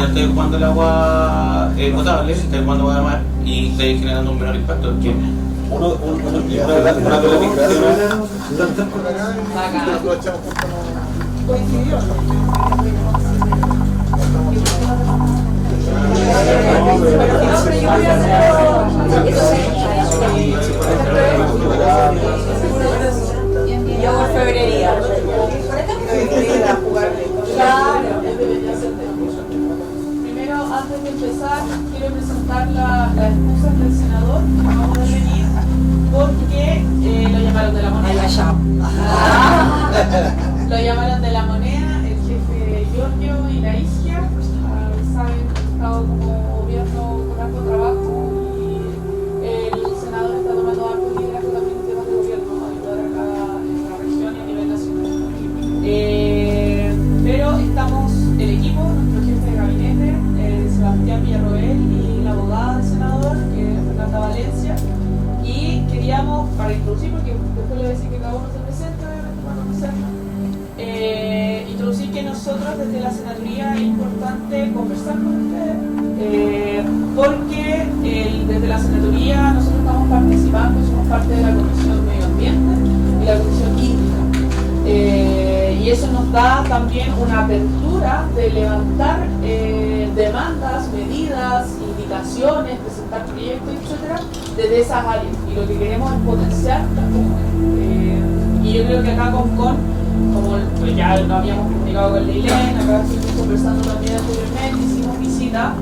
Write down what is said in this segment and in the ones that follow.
estáis ocupando el agua potable, estáis ocupando agua de mar y estáis generando un menor impacto. Porque una de las planificaciones. Coincidió. Yo por febrería. Claro. Primero, antes de empezar, quiero presentar las excusas del senador que no va a poder venir porque lo llamaron de la moneda. Lo llamaron de la moneda, el jefe Giorgio y la Isquia, saben que he estado como gobierno con harto trabajo y el senador está tomando harto liderazgo también en temas de gobierno, ayudar acá en la región y a nivel nacional. Pero estamos el equipo, nuestro jefe de gabinete, Sebastián Villarroel, y la abogada del senador, que es Fernanda Valencia, y queríamos, para introducir, porque después le voy a decir que cada uno se presente, obviamente para conocerlo, introducir que nosotros desde la senaduría es importante conversar con ustedes, porque desde la senaduría nosotros estamos participando, somos parte de la Comisión Medio Ambiente y la Comisión Hídrica, y eso nos da también una apertura de levantar demandas, medidas, indicaciones, presentar proyectos, etcétera, desde esas áreas, y lo que queremos es potenciar las comunidades. Y yo creo que acá como pues ya lo habíamos comunicado con Leilén, acá estuvimos conversando también anteriormente, hicimos visita,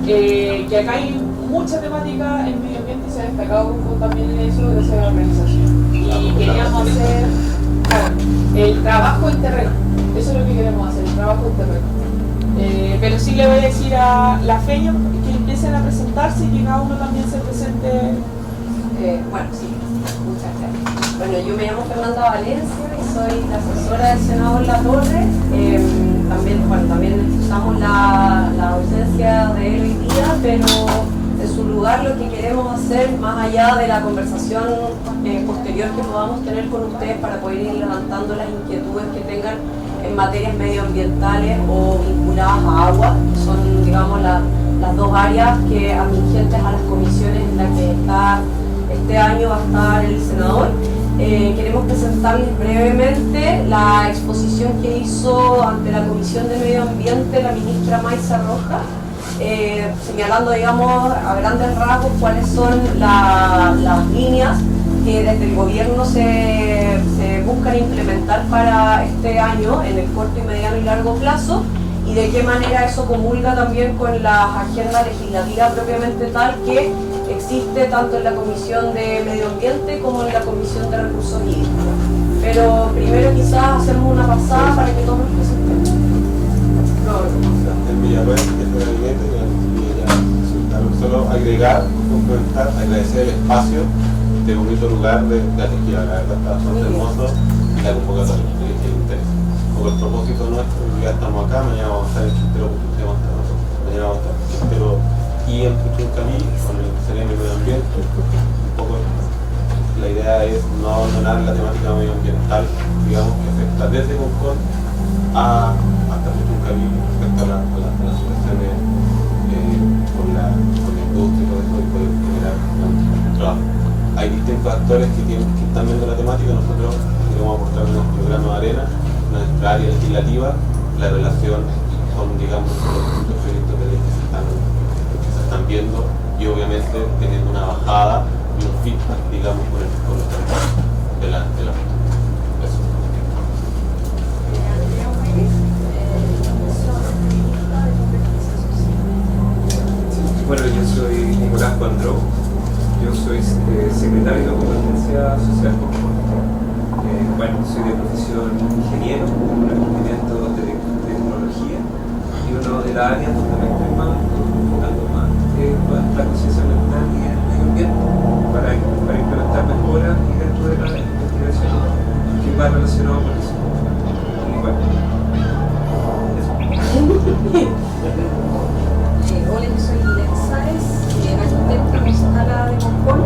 que acá hay mucha temática en medio ambiente y se ha destacado también en eso gracias a la organización. Y queríamos hacer el trabajo en terreno, eso es lo que queremos hacer, el trabajo en terreno. Pero sí le voy a decir a la Feña que empiecen a presentarse y que cada uno también se presente. Bueno, sí, muchas gracias. Bueno, yo me llamo Fernanda Valencia y soy la asesora del senador Latorre. También necesitamos la ausencia de él hoy día, pero en su lugar lo que queremos hacer, más allá de la conversación posterior que podamos tener con ustedes para poder ir levantando las inquietudes que tengan en materias medioambientales o vinculadas a agua, son, digamos, las dos áreas que atingentes a las comisiones en las que este año va a estar el senador. Queremos presentarles brevemente la exposición que hizo ante la Comisión de Medio Ambiente la ministra Maysa Rojas, señalando, digamos, a grandes rasgos cuáles son las líneas que desde el gobierno se buscan implementar para este año en el corto y mediano y largo plazo, y de qué manera eso comulga también con la agenda legislativa propiamente tal que existe tanto en la Comisión de Medio Ambiente como en la Comisión de Recursos Hídricos. Pero primero quizás hacemos una pasada para que todos nos presentemos. El Villarroel, jefe de gabinete, solo agregar, complementar, agradecer el espacio, este bonito lugar de la tequila, la verdad está bastante hermoso, y la convocatoria, el interés. Como el propósito nuestro, ya estamos acá, mañana vamos a estar en Quintero, mañana vamos a estar en Quintero y en Puchuncaví con el Seremi Medio Ambiente. Un poco la idea es no abandonar la temática medioambiental, digamos, que afecta desde Concón hasta Puchuncaví respecto a las situaciones con la industria y todo eso, y poder generar trabajo. Hay distintos actores que están viendo la temática. Nosotros queremos aportar nuestro grano de arena, nuestra área legislativa, la relación con, digamos, los distintos proyectos de ley que se están viendo, y obviamente teniendo una bajada y un feedback, digamos, con los territorios de la eso. Bueno, yo soy Nicolás Pandró, yo soy secretario de Competencia Social Concón. Bueno, soy de profesión ingeniero, con reconocimiento de tecnología, y uno de las áreas donde me estoy más enfocando más es la conciencia ambiental y el medio ambiente para implementar mejoras y dentro de la investigación que va relacionado con eso. Y bueno, eso. Hola, yo soy Lilian Sáez, arquitecta concejala de Concón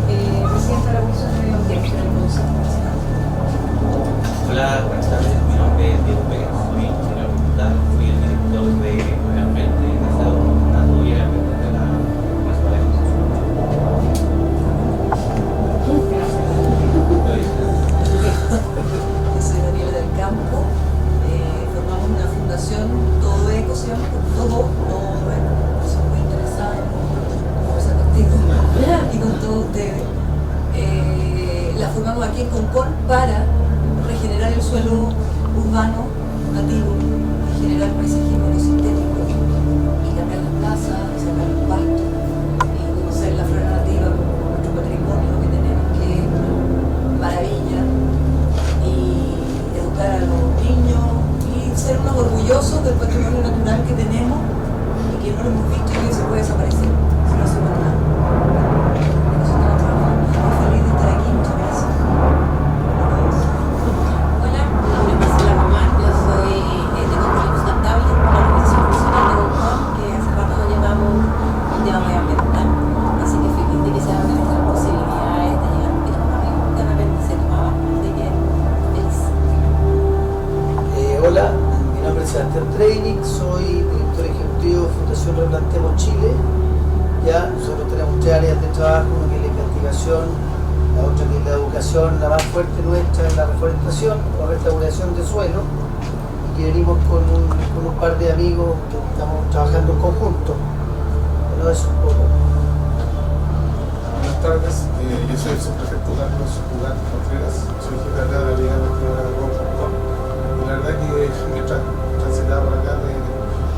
y presidenta de la Comisión de Medio Ambiente de la Comisión Municipal. Hola, buenas tardes. Mi nombre es Diego Pérez, soy ingeniero ambiental, soy el director de formamos aquí en Concón para regenerar el suelo urbano nativo y generar paisajismo ecosistémico y cambiar las plazas, sacar los pastos y conocer la flora nativa como nuestro patrimonio que tenemos, que es una maravilla, y educar a los niños y ser unos orgullosos del patrimonio natural que tenemos y que no lo hemos visto y que se puede desaparecer si no hacemos nada. Por eso estamos trabajando. Estoy feliz de estar aquí, muchas gracias. Hola, mi nombre es Marcela Román, yo soy de Control Sustentable, una organización funcional de Concón que hace rato nos llevamos un tema medioambiental, así que feliz de que se abran estas posibilidades de llegar un poquito más arriba, de repente se tomaba, así que feliz. Hola, mi nombre es Sebastián Treinic, soy director ejecutivo de Fundación Replantemos Chile. Ya, nosotros tenemos 3 áreas de trabajo, una que es la investigación, la otra que es la educación, la más fuerte nuestra es la reforestación o restauración de suelo, y que venimos con un par de amigos que estamos trabajando en conjunto. Bueno, eso un poco. Buenas tardes, yo soy el subprefecto Carlos Ugarte Contreras, soy jefe de la Liga Regional de Concón. La verdad que mientras transitaba por acá me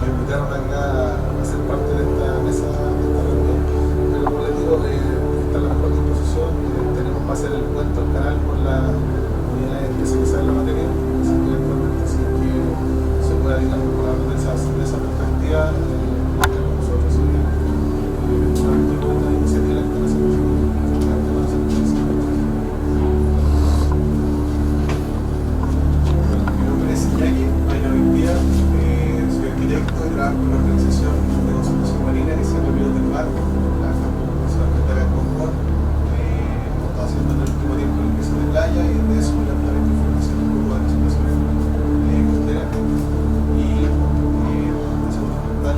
invitaron acá a ser parte de esta mesa, de esta reunión, pero como les digo, está en la mejor disposición, tenemos para hacer el puente al canal con la unidad especializada en la materia, así que eventualmente si es que se pueda, digamos, hablar de esa perspectiva, con nosotros y eventualmente con esta iniciativa que están haciendo. Mi nombre es Iñaki Mayra Vindía, soy arquitecto y trabajo en la organización de conservación marina que se llama Ríos del Mar, la personalmente acá en Concón. Hemos estado haciendo en el último tiempo la limpieza de playa y de eso la información un poco de las situaciones costeras y la salud ambiental.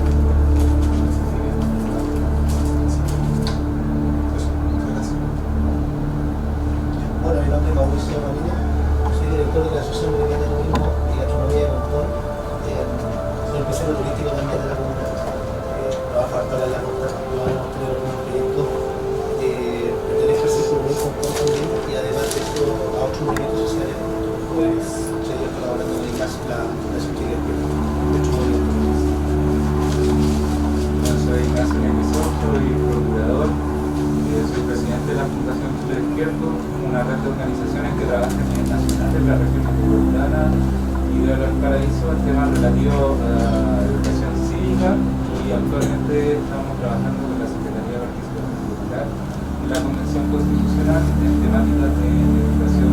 Bueno, mi nombre es Mauricio Marina, soy director de la Asociación Boliviana de Turismo y Gastronomía de Concón. Soy empresario turístico también de la comuna. Trabajo actual en la costa, hemos tenido algunos proyectos. Pertenezco al Círculo de Concón también, y además de eso a otros movimientos sociales. Pues seguir colaborando en el caso de la Fundación Chile de otros movimientos. Soy Ignacio Neguizó, soy procurador, soy presidente de la Fundación Chile Despierto, una red de organizaciones que trabajan a nivel nacional en la región metropolitana y de los paraísos en temas relativos a educación cívica, y actualmente estamos trabajando con la Secretaría de Participación Popular en la Convención Constitucional en temáticas de educación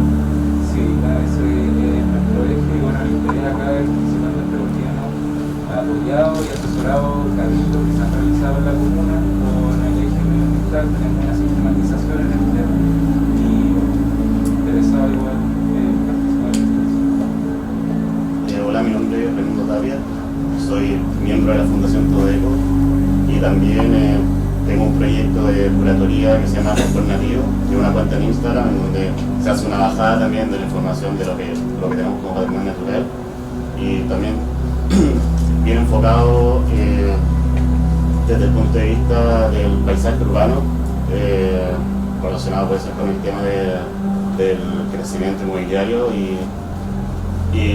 cívica. Ese es nuestro eje, y bueno, el interés acá es principalmente porque hemos apoyado y asesorado cabildos que se han realizado en la comuna con el eje medioambiental. Tenemos una sistematización en el tema y interesado igual en participar en esto. Hola, mi nombre es Raimundo Tapia, soy miembro de la Fundación Todeco y también tengo un proyecto de curatoría que se llama Concón Nativo, que es una cuenta en Instagram en donde se hace una bajada también de la información de lo que tenemos como patrimonio natural, y también bien enfocado desde el punto de vista del paisaje urbano, relacionado puede ser con el tema del crecimiento inmobiliario y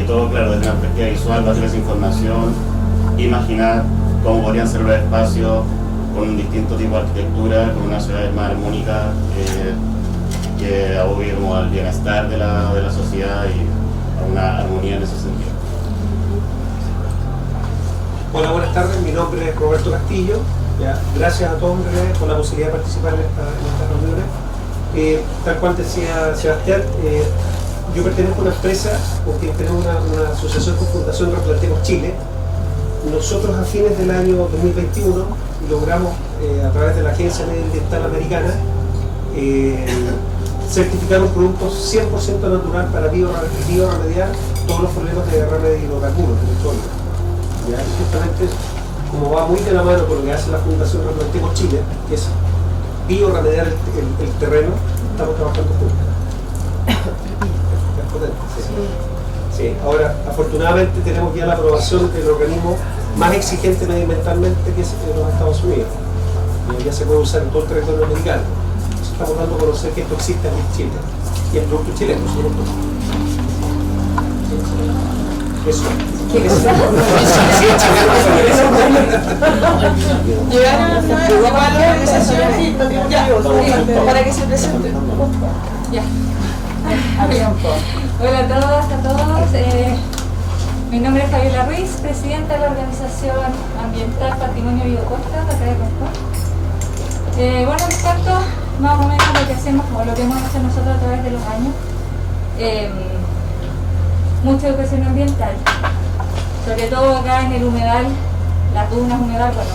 todo, claro, desde una perspectiva visual, bajar esa información, imaginar cómo podrían ser los espacios con un distinto tipo de arquitectura, con una ciudad más armónica, que abogue como al bienestar de la sociedad y a una armonía en ese sentido. Hola, buenas tardes, mi nombre es Roberto Castillo. Gracias a todos por la posibilidad de participar en estas reuniones. Tal cual decía Sebastián, yo pertenezco a una empresa, porque tenemos una asociación con Fundación Replantemos Chile. Nosotros a fines del año 2021 logramos, a través de la Agencia Medioambiental Americana, certificar un producto 100% natural para biorremediar todos los problemas de derrame de hidrocarburos electrónicos. Justamente, como va muy de la mano con lo que hace la Fundación Replantemos Chile, que es biorremediar el terreno, estamos trabajando juntos. Sí. Ahora, afortunadamente tenemos ya la aprobación del organismo más exigente medioambientalmente, que es los Estados Unidos. Ya se puede usar en todo el territorio americano. Entonces estamos dando a conocer que esto existe aquí en Chile. y el producto chileno, sobre todo. Eso. Llegaron igual las organizaciones para que se presenten. Ya. Hola a todas, a todos. Mi nombre es Fabiola Ruiz, presidenta de la organización ambiental Patrimonio Biocosta, acá de Concón. Bueno, les cuento más o menos lo que hacemos, o lo que hemos hecho nosotros a través de los años. Mucha educación ambiental, sobre todo acá en el humedal, las dunas humedal, bueno,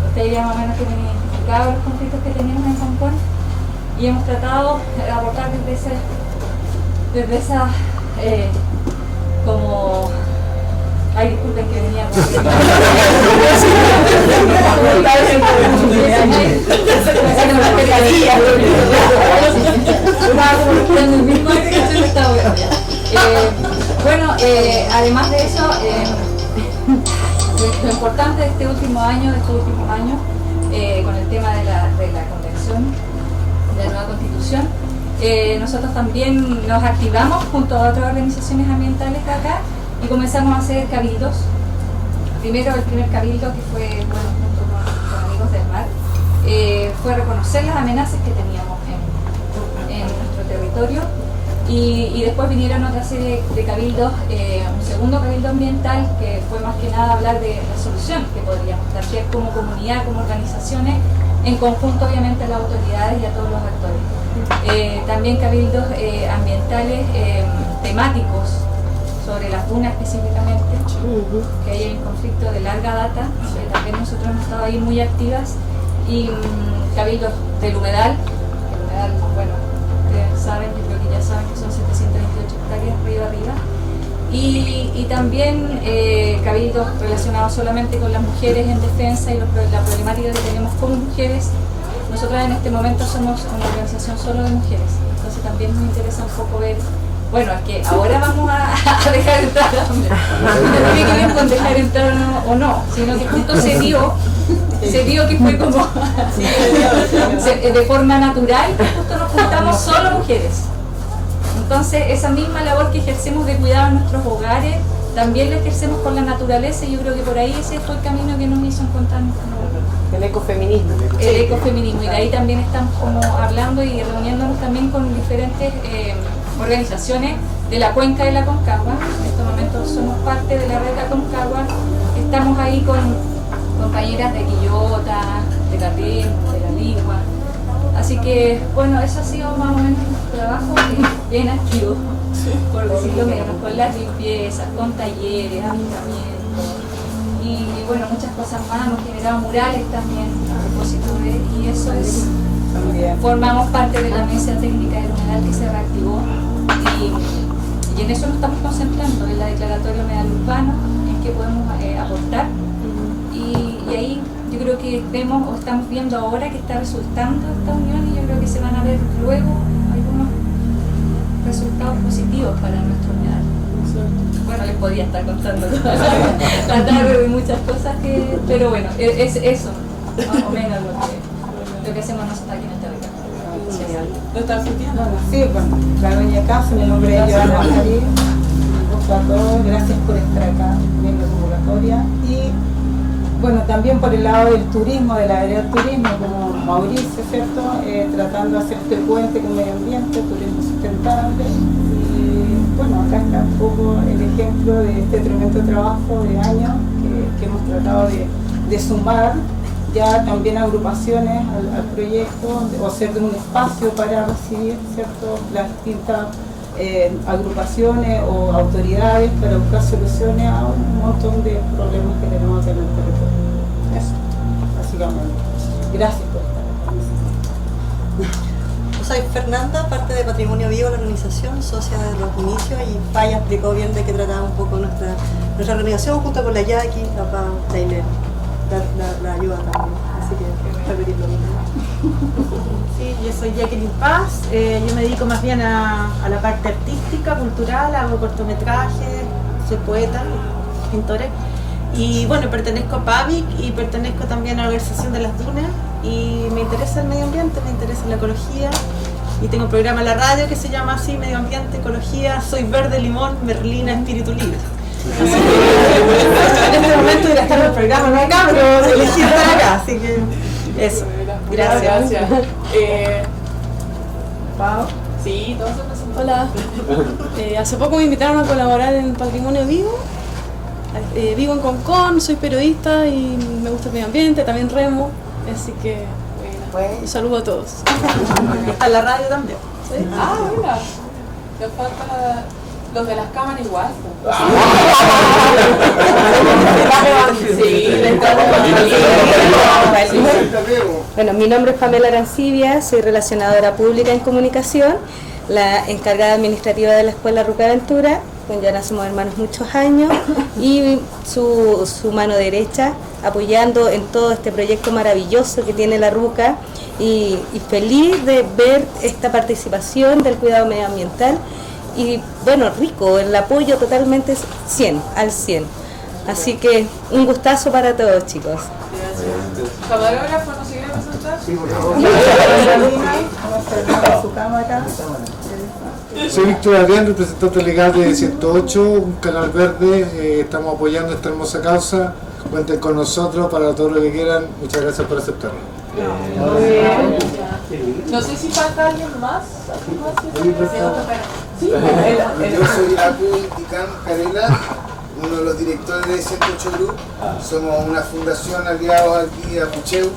ustedes ya más o menos tienen identificado los conflictos que tenemos en Concón y hemos tratado de aportar desde esa como... Ay, disculpen que venía bueno, además de eso, lo importante de estos últimos años, con el tema de la convención, de la nueva constitución, nosotros también nos activamos junto a otras organizaciones ambientales de acá y comenzamos a hacer cabildos. Primero, el primer cabildo que fue junto con Amigos del Mar, fue reconocer las amenazas que teníamos en nuestro territorio y después vinieron otra serie de cabildos, un segundo cabildo ambiental que fue más que nada hablar de la solución que podríamos dar como comunidad, como organizaciones, en conjunto obviamente a las autoridades y a todos los actores. También cabildos ambientales temáticos sobre las dunas específicamente, que hay un conflicto de larga data, también nosotros hemos estado ahí muy activas, y cabildos del humedal, bueno, ustedes saben, yo creo que ya saben que son 728 hectáreas río arriba, y también cabildos relacionados solamente con las mujeres en defensa y la problemática que tenemos como mujeres. Nosotras en este momento somos una organización solo de mujeres, entonces también nos interesa un poco ver. Bueno, es que ahora vamos a dejar entrar, no tiene que ver con dejar entrar o no, sino que justo se vio que fue como de forma natural, que justo nos juntamos solo mujeres. Entonces esa misma labor que ejercemos de cuidar en nuestros hogares, también la ejercemos con la naturaleza, y yo creo que por ahí ese fue el camino que nos hizo encontrarnos el ecofeminismo. El ecofeminismo, y de ahí también estamos como hablando y reuniéndonos también con diferentes organizaciones de la cuenca de la Concagua. En estos momentos somos parte de la red Aconcagua, estamos ahí con compañeras de Quillota, de Carril, de La Ligua. Así que bueno, eso ha sido más o menos nuestro trabajo, bien activo, por decirlo menos, con las limpiezas, con talleres, avistamientos y bueno, muchas cosas más. Hemos generado murales también a propósito y eso es. Formamos parte de la mesa técnica del humedal que se reactivó y en eso nos estamos concentrando, en la declaratoria humedal urbano, en qué podemos aportar, y ahí yo creo que vemos o estamos viendo ahora que está resultando esta unión, y yo creo que se van a ver luego algunos resultados positivos para nuestro humedal. Bueno, les podía estar contando la tarde de muchas cosas, pero bueno, es eso, más o menos lo que hacemos nosotros aquí en el territorio. Genial. ¿No estás sintiendo? Sí, bueno, la dueña casa, mi nombre es Joana Marí. A todos, gracias por estar acá en la convocatoria. Y bueno, también por el lado del turismo, de la área del turismo, como Mauricio, ¿cierto? Tratando de hacer este puente con medio ambiente, turismo sustentable. Y bueno, acá está un poco el ejemplo de este tremendo trabajo de años que hemos tratado de sumar ya también agrupaciones al proyecto, o ser de un espacio para recibir, ¿cierto?, las distintas agrupaciones o autoridades para buscar soluciones a un montón de problemas que tenemos acá en el territorio. Eso, básicamente. Gracias por estar. Yo soy Fernanda, parte de Patrimonio Vivo, la organización, socia de los inicios, y Paya explicó bien de qué trataba un poco nuestra organización, junto con la Jackie, la Pau, la Inés. La ayuda también, así que repetir lo mismo. Sí, yo soy Jacqueline Paz, yo me dedico más bien a la parte artística, cultural, hago cortometrajes, soy poeta, pintora, y bueno, pertenezco a PAVIC y pertenezco también a la Organización de las Dunas, y me interesa el medio ambiente, me interesa la ecología, y tengo un programa en la radio que se llama así, Medio Ambiente, Ecología, Soy Verde, Limón, Merlina, Espíritu Libre. Así que en este momento voy a estar en el programa, no acá, pero elegí estar acá, así que eso. Gracias. Pau. Sí, todos se presentan. Hola. Hace poco me invitaron a colaborar en Patrimonio Vivo. Vivo en Concón, soy periodista y me gusta el medio ambiente, también remo, así que un saludo a todos. Está en la radio también. ¿Sí? Ah, mira. Nos falta los de las cámaras igual. Bueno, mi nombre es Pamela Arancibia, soy relacionadora pública en comunicación, la encargada administrativa de la Escuela Ruca Aventura, con Joana somos hermanos muchos años, y su mano derecha, apoyando en todo este proyecto maravilloso que tiene la Ruca, y feliz de ver esta participación del cuidado medioambiental, y bueno, rico, el apoyo totalmente 100, al 100. Así que un gustazo para todos, chicos. ¿Camarógrafo no se quiere presentar? Sí, por favor. Soy Víctor Adrián, representante legal de 108, un canal verde. Estamos apoyando esta hermosa causa. Cuenten con nosotros para todo lo que quieran. Muchas gracias por aceptarlo. Muy bien. No sé si falta alguien más. Sí, yo soy Acu Ticán Carela, uno de los directores de 108 Group. Somos una fundación aliados aquí a Pucheus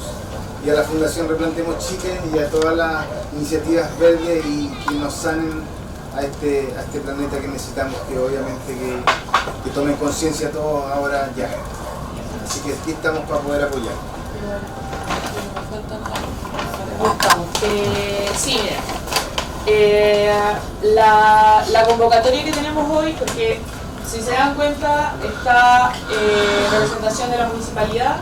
y a la Fundación Replantemos Chicken y a todas las iniciativas verdes y que nos sanen a este planeta que necesitamos, que obviamente que tomen conciencia todos ahora ya. Así que aquí estamos para poder apoyar. Sí, mira. La convocatoria que tenemos hoy, porque si se dan cuenta está representación de la municipalidad,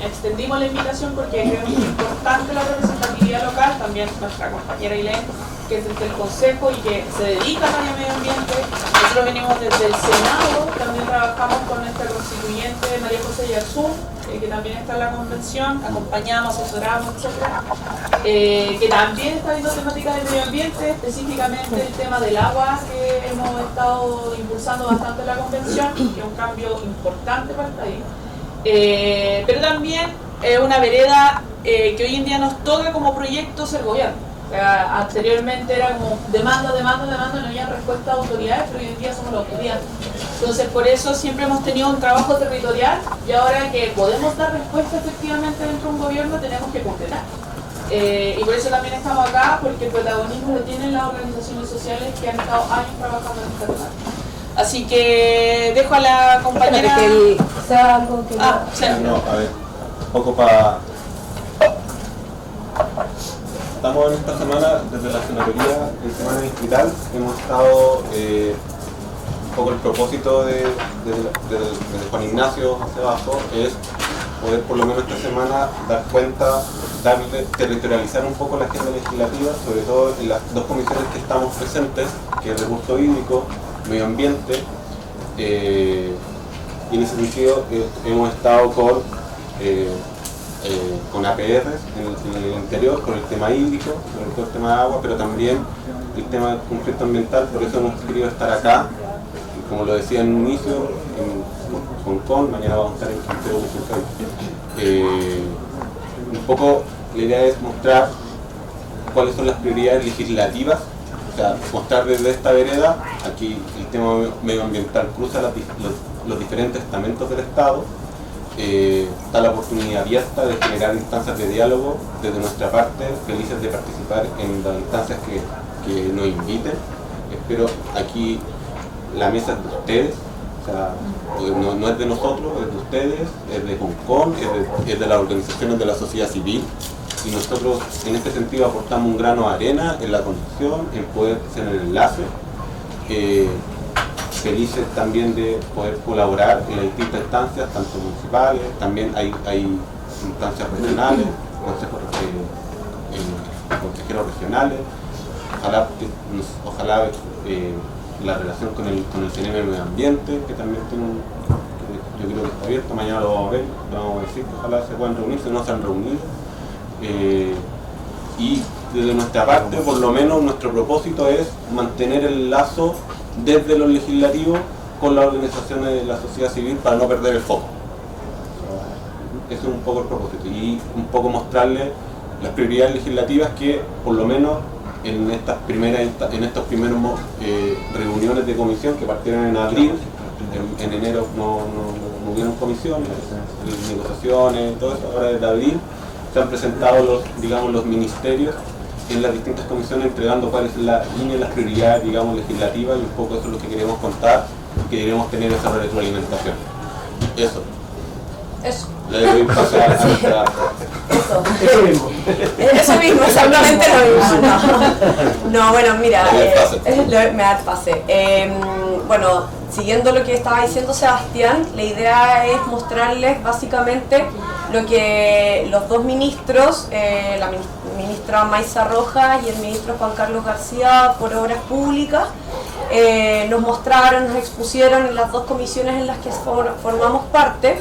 extendimos la invitación porque creemos que es importante la representatividad local, también nuestra compañera Ilén, que es del Consejo y que se dedica al área medio ambiente. Nosotros venimos desde el Senado, también trabajamos con nuestra constituyente María José Yarzún, que también está en la convención, acompañamos, asesoramos, etc. Que también está viendo temáticas del medio ambiente, específicamente el tema del agua, que hemos estado impulsando bastante en la convención, que es un cambio importante para el país. Pero también es una vereda que hoy en día nos toca como proyecto ser gobierno. O sea, anteriormente era como demanda, no había respuesta de autoridades, pero hoy en día somos la autoridad. Entonces, por eso siempre hemos tenido un trabajo territorial y ahora que podemos dar respuesta efectivamente dentro de un gobierno, tenemos que concretar. Y por eso también estamos acá, porque el protagonismo lo tienen las organizaciones sociales que han estado años trabajando en esta temática. Así que dejo a la compañera. No, a ver, un poco para. Estamos en esta semana desde la Senaduría en Semana Distrital. Hemos estado un poco el propósito de Juan Ignacio hacia abajo es poder por lo menos esta semana dar cuenta, territorializar un poco la agenda legislativa, sobre todo en las dos comisiones que estamos presentes, que es recurso hídrico, medio ambiente, y en ese sentido hemos estado con APRs en el interior, con el tema hídrico, sobre todo el tema de agua, pero también el tema del conflicto ambiental. Por eso hemos querido estar acá, y como lo decía en un inicio, en Hong Kong, mañana vamos a estar en Quintero. Un poco la idea es mostrar cuáles son las prioridades legislativas, o sea, mostrar desde esta vereda, aquí el tema medioambiental cruza los diferentes estamentos del Estado. Está la oportunidad abierta de generar instancias de diálogo desde nuestra parte, felices de participar en las instancias que nos inviten. Espero aquí la mesa es de ustedes, o sea, no es de nosotros, es de ustedes, es de Hong Kong, es de las organizaciones de la sociedad civil, y nosotros en este sentido aportamos un grano de arena en la conexión, en poder hacer el enlace. Felices también de poder colaborar en las distintas instancias, tanto municipales, también hay instancias regionales, consejeros regionales, ojalá la relación con el CNM Medio Ambiente, que también tiene yo creo que está abierto, mañana lo vamos a ver, lo vamos a decir, ojalá se puedan reunir, si no se han reunido. Y desde nuestra parte, por lo menos nuestro propósito es mantener el lazo desde lo legislativo con las organizaciones de la sociedad civil para no perder el foco. Ese es un poco el propósito y un poco mostrarles las prioridades legislativas que por lo menos en estas primeras reuniones de comisión que partieron en abril, en enero no hubieron comisiones, negociaciones, todo eso, ahora desde abril se han presentado los ministerios en las distintas comisiones entregando cuál es la línea y las prioridades legislativas y un poco eso es lo que queremos contar y que queremos tener esa retroalimentación. Eso. Le doy paso a nuestra... Eso mismo, exactamente lo mismo. No, bueno, mira, me da pase. Bueno, siguiendo lo que estaba diciendo Sebastián, la idea es mostrarles básicamente lo que los dos ministros, la ministra Maysa Rojas y el ministro Juan Carlos García por Obras Públicas, nos mostraron, nos expusieron en las dos comisiones en las que formamos parte,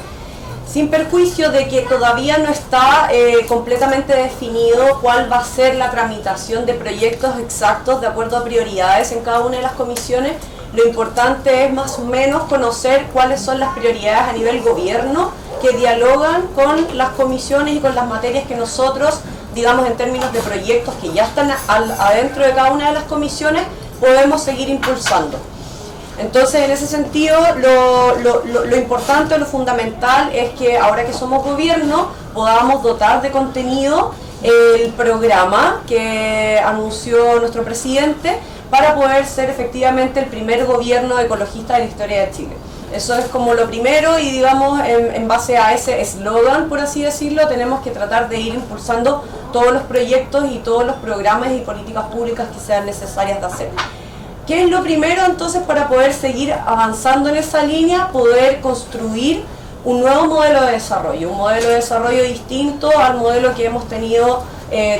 sin perjuicio de que todavía no está completamente definido cuál va a ser la tramitación de proyectos exactos de acuerdo a prioridades en cada una de las comisiones. Lo importante es más o menos conocer cuáles son las prioridades a nivel gobierno que dialogan con las comisiones y con las materias que nosotros, digamos en términos de proyectos que ya están adentro de cada una de las comisiones, podemos seguir impulsando. Entonces, en ese sentido, lo importante, lo fundamental es que ahora que somos gobierno podamos dotar de contenido el programa que anunció nuestro presidente para poder ser efectivamente el primer gobierno ecologista de la historia de Chile. Eso es como lo primero y digamos en base a ese eslogan, por así decirlo, tenemos que tratar de ir impulsando todos los proyectos y todos los programas y políticas públicas que sean necesarias de hacer. ¿Qué es lo primero entonces para poder seguir avanzando en esa línea? Poder construir un nuevo modelo de desarrollo distinto al modelo que hemos tenido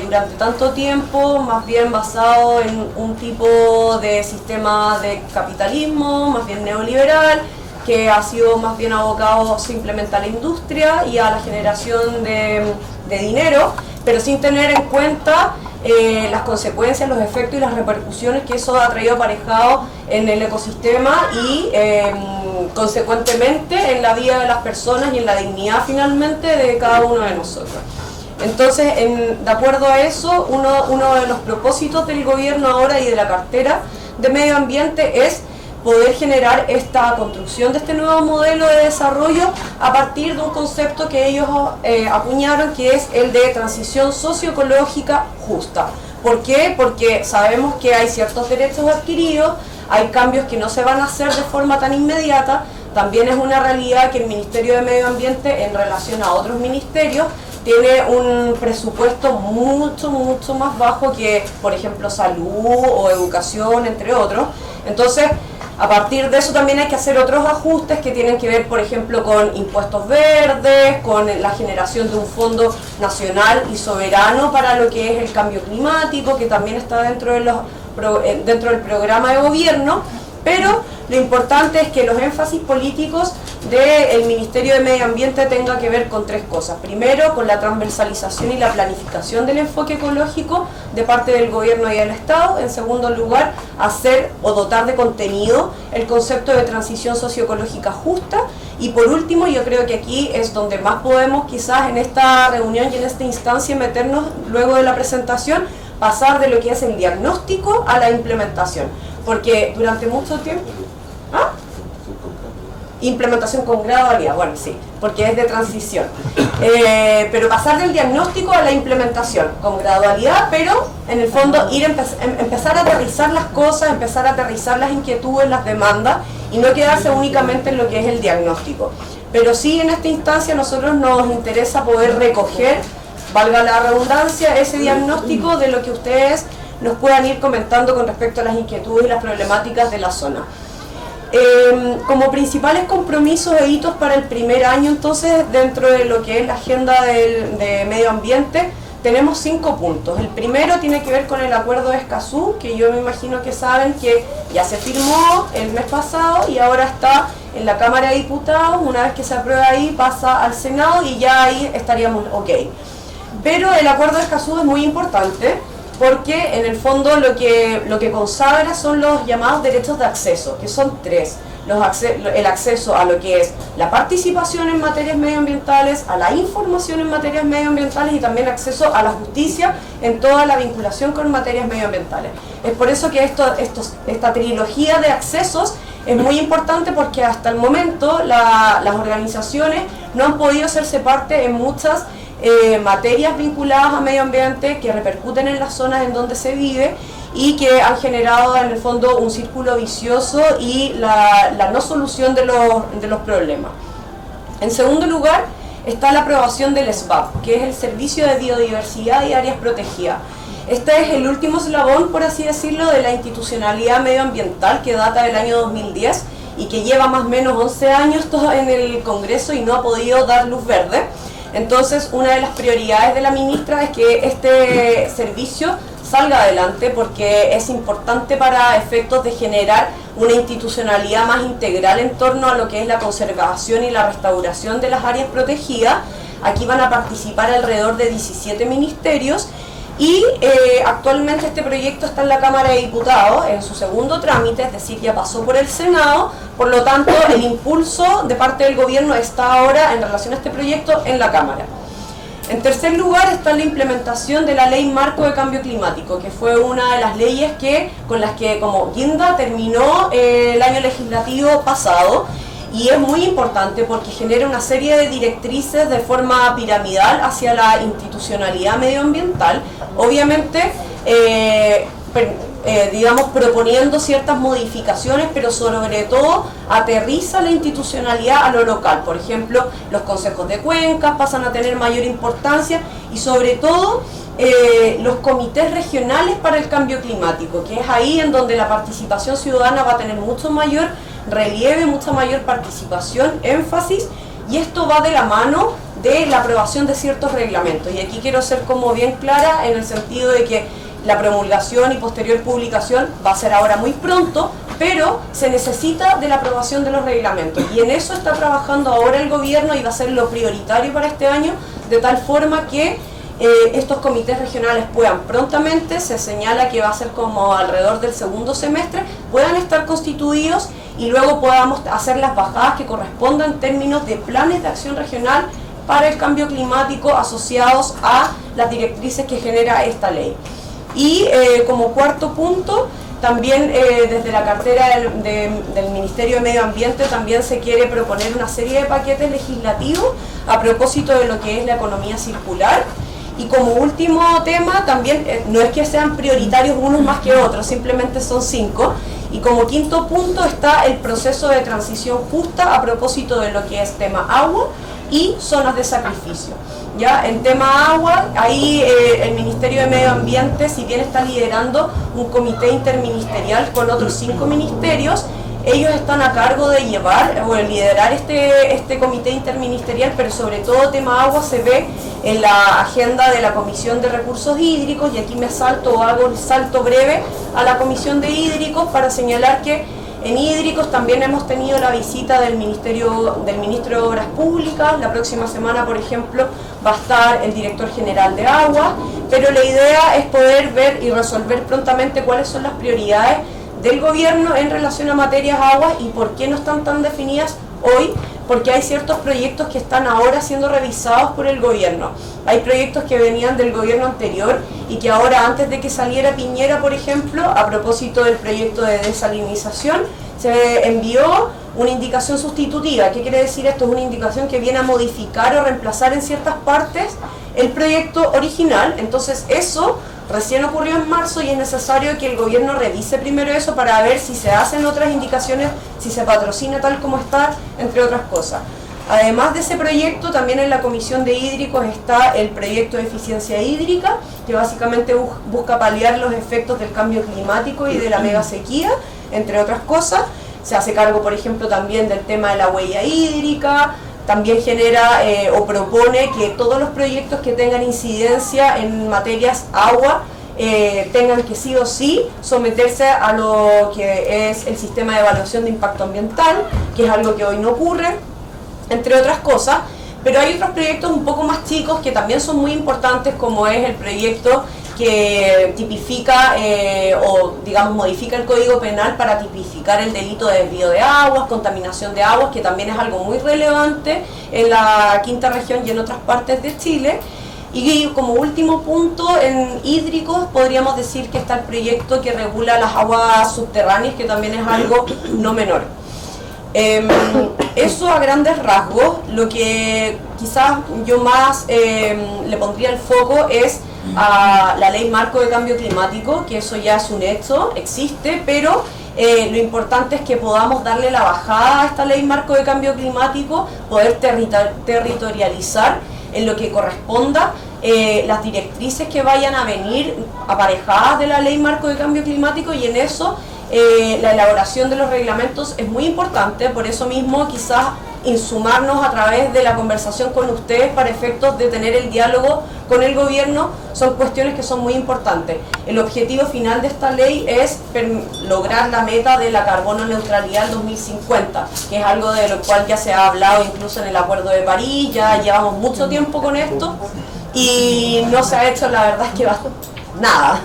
durante tanto tiempo, más bien basado en un tipo de sistema de capitalismo, más bien neoliberal, que ha sido más bien abocado simplemente a la industria y a la generación de dinero, pero sin tener en cuenta las consecuencias, los efectos y las repercusiones que eso ha traído aparejado en el ecosistema y consecuentemente en la vida de las personas y en la dignidad finalmente de cada uno de nosotros. Entonces, de acuerdo a eso, uno de los propósitos del gobierno ahora y de la cartera de medio ambiente es poder generar esta construcción de este nuevo modelo de desarrollo a partir de un concepto que ellos acuñaron, que es el de transición socioecológica justa. ¿Por qué? Porque sabemos que hay ciertos derechos adquiridos, hay cambios que no se van a hacer de forma tan inmediata. También es una realidad que el Ministerio de Medio Ambiente, en relación a otros ministerios, tiene un presupuesto mucho más bajo que, por ejemplo, salud o educación, entre otros. Entonces, a partir de eso también hay que hacer otros ajustes que tienen que ver, por ejemplo, con impuestos verdes, con la generación de un fondo nacional y soberano para lo que es el cambio climático, que también está dentro del programa de gobierno. Pero lo importante es que los énfasis políticos del Ministerio de Medio Ambiente tengan que ver con tres cosas. Primero, con la transversalización y la planificación del enfoque ecológico de parte del gobierno y del Estado. En segundo lugar, hacer o dotar de contenido el concepto de transición socioecológica justa. Y por último, yo creo que aquí es donde más podemos quizás en esta reunión y en esta instancia meternos luego de la presentación, pasar de lo que es el diagnóstico a la implementación. Porque durante mucho tiempo... ¿Ah? Implementación con gradualidad, bueno, sí, porque es de transición. Pero pasar del diagnóstico a la implementación con gradualidad, pero en el fondo empezar a aterrizar las cosas, empezar a aterrizar las inquietudes, las demandas y no quedarse únicamente en lo que es el diagnóstico. Pero sí, en esta instancia a nosotros nos interesa poder recoger, valga la redundancia, ese diagnóstico de lo que ustedes nos puedan ir comentando con respecto a las inquietudes y las problemáticas de la zona. Como principales compromisos e hitos para el primer año, entonces, dentro de lo que es la agenda de medio ambiente, tenemos 5 puntos. El primero tiene que ver con el acuerdo de Escazú, que yo me imagino que saben que ya se firmó el mes pasado y ahora está en la Cámara de Diputados. Una vez que se aprueba ahí, pasa al Senado y ya ahí estaríamos ok. Pero el acuerdo de Escazú es muy importante porque en el fondo lo que consagra son los llamados derechos de acceso, que son tres. El acceso a lo que es la participación en materias medioambientales, a la información en materias medioambientales y también acceso a la justicia en toda la vinculación con materias medioambientales. Es por eso que esta trilogía de accesos es muy importante, porque hasta el momento las organizaciones no han podido hacerse parte en muchas materias vinculadas a medio ambiente que repercuten en las zonas en donde se vive y que han generado en el fondo un círculo vicioso y la no solución de los problemas. En segundo lugar está la aprobación del SBAP, que es el Servicio de Biodiversidad y Áreas Protegidas. Este es el último eslabón, por así decirlo, de la institucionalidad medioambiental, que data del año 2010 y que lleva más o menos 11 años en el Congreso y no ha podido dar luz verde. Entonces, una de las prioridades de la ministra es que este servicio salga adelante, porque es importante para efectos de generar una institucionalidad más integral en torno a lo que es la conservación y la restauración de las áreas protegidas. Aquí van a participar alrededor de 17 ministerios y actualmente este proyecto está en la Cámara de Diputados en su segundo trámite, es decir, ya pasó por el Senado. Por lo tanto, el impulso de parte del gobierno está ahora en relación a este proyecto en la Cámara. En tercer lugar está la implementación de la Ley Marco de Cambio Climático, que fue una de las leyes con las que como guinda terminó el año legislativo pasado, y es muy importante porque genera una serie de directrices de forma piramidal hacia la institucionalidad medioambiental, obviamente digamos, proponiendo ciertas modificaciones, pero sobre todo aterriza la institucionalidad a lo local. Por ejemplo, los consejos de cuencas pasan a tener mayor importancia y sobre todo los comités regionales para el cambio climático, que es ahí en donde la participación ciudadana va a tener mucho mayor relieve, mucha mayor participación, énfasis, y esto va de la mano de la aprobación de ciertos reglamentos. Y aquí quiero ser como bien clara en el sentido de que la promulgación y posterior publicación va a ser ahora muy pronto, pero se necesita de la aprobación de los reglamentos, y en eso está trabajando ahora el gobierno y va a ser lo prioritario para este año, de tal forma que estos comités regionales puedan prontamente, se señala que va a ser como alrededor del segundo semestre, puedan estar constituidos y luego podamos hacer las bajadas que correspondan en términos de planes de acción regional para el cambio climático asociados a las directrices que genera esta ley. Y como cuarto punto, también desde la cartera del Ministerio de Medio Ambiente también se quiere proponer una serie de paquetes legislativos a propósito de lo que es la economía circular. Y como último tema, también no es que sean prioritarios unos más que otros, simplemente son 5. Y como quinto punto está el proceso de transición justa a propósito de lo que es tema agua y zonas de sacrificio. Ya en tema agua, ahí el Ministerio de Medio Ambiente, si bien está liderando un comité interministerial con otros 5 ministerios, ellos están a cargo de llevar o de liderar este comité interministerial, pero sobre todo tema agua se ve en la agenda de la Comisión de Recursos Hídricos, y aquí hago el salto breve a la Comisión de Hídricos para señalar que en hídricos también hemos tenido la visita del Ministro de Obras Públicas. La próxima semana, por ejemplo, va a estar el Director General de Agua, pero la idea es poder ver y resolver prontamente cuáles son las prioridades del gobierno en relación a materias aguas y por qué no están tan definidas hoy, porque hay ciertos proyectos que están ahora siendo revisados por el gobierno. Hay proyectos que venían del gobierno anterior y que ahora, antes de que saliera Piñera, por ejemplo, a propósito del proyecto de desalinización, se envió una indicación sustitutiva. ¿Qué quiere decir esto? Es una indicación que viene a modificar o reemplazar en ciertas partes el proyecto original. Entonces eso recién ocurrió en marzo y es necesario que el gobierno revise primero eso para ver si se hacen otras indicaciones, si se patrocina tal como está, entre otras cosas. Además de ese proyecto, también en la Comisión de Hídricos está el proyecto de eficiencia hídrica, que básicamente busca paliar los efectos del cambio climático y de la mega sequía, entre otras cosas. Se hace cargo, por ejemplo, también del tema de la huella hídrica. También genera o propone que todos los proyectos que tengan incidencia en materias agua tengan que sí o sí someterse a lo que es el sistema de evaluación de impacto ambiental, que es algo que hoy no ocurre, entre otras cosas. Pero hay otros proyectos un poco más chicos que también son muy importantes, como es el proyecto que tipifica o digamos modifica el Código Penal para tipificar el delito de desvío de aguas, contaminación de aguas, que también es algo muy relevante en la quinta región y en otras partes de Chile. Y como último punto, en hídricos podríamos decir que está el proyecto que regula las aguas subterráneas, que también es algo no menor. Eso a grandes rasgos. Lo que quizás yo más le pondría el foco es a la ley marco de cambio climático, que eso ya es un hecho, existe, pero lo importante es que podamos darle la bajada a esta ley marco de cambio climático, poder territorializar en lo que corresponda las directrices que vayan a venir aparejadas de la ley marco de cambio climático, y en eso la elaboración de los reglamentos es muy importante. Por eso mismo quizás insumarnos a través de la conversación con ustedes para efectos de tener el diálogo con el gobierno son cuestiones que son muy importantes. El objetivo final de esta ley es lograr la meta de la carbono neutralidad al 2050, que es algo de lo cual ya se ha hablado incluso en el Acuerdo de París. Ya llevamos mucho tiempo con esto y no se ha hecho, la verdad es que nada,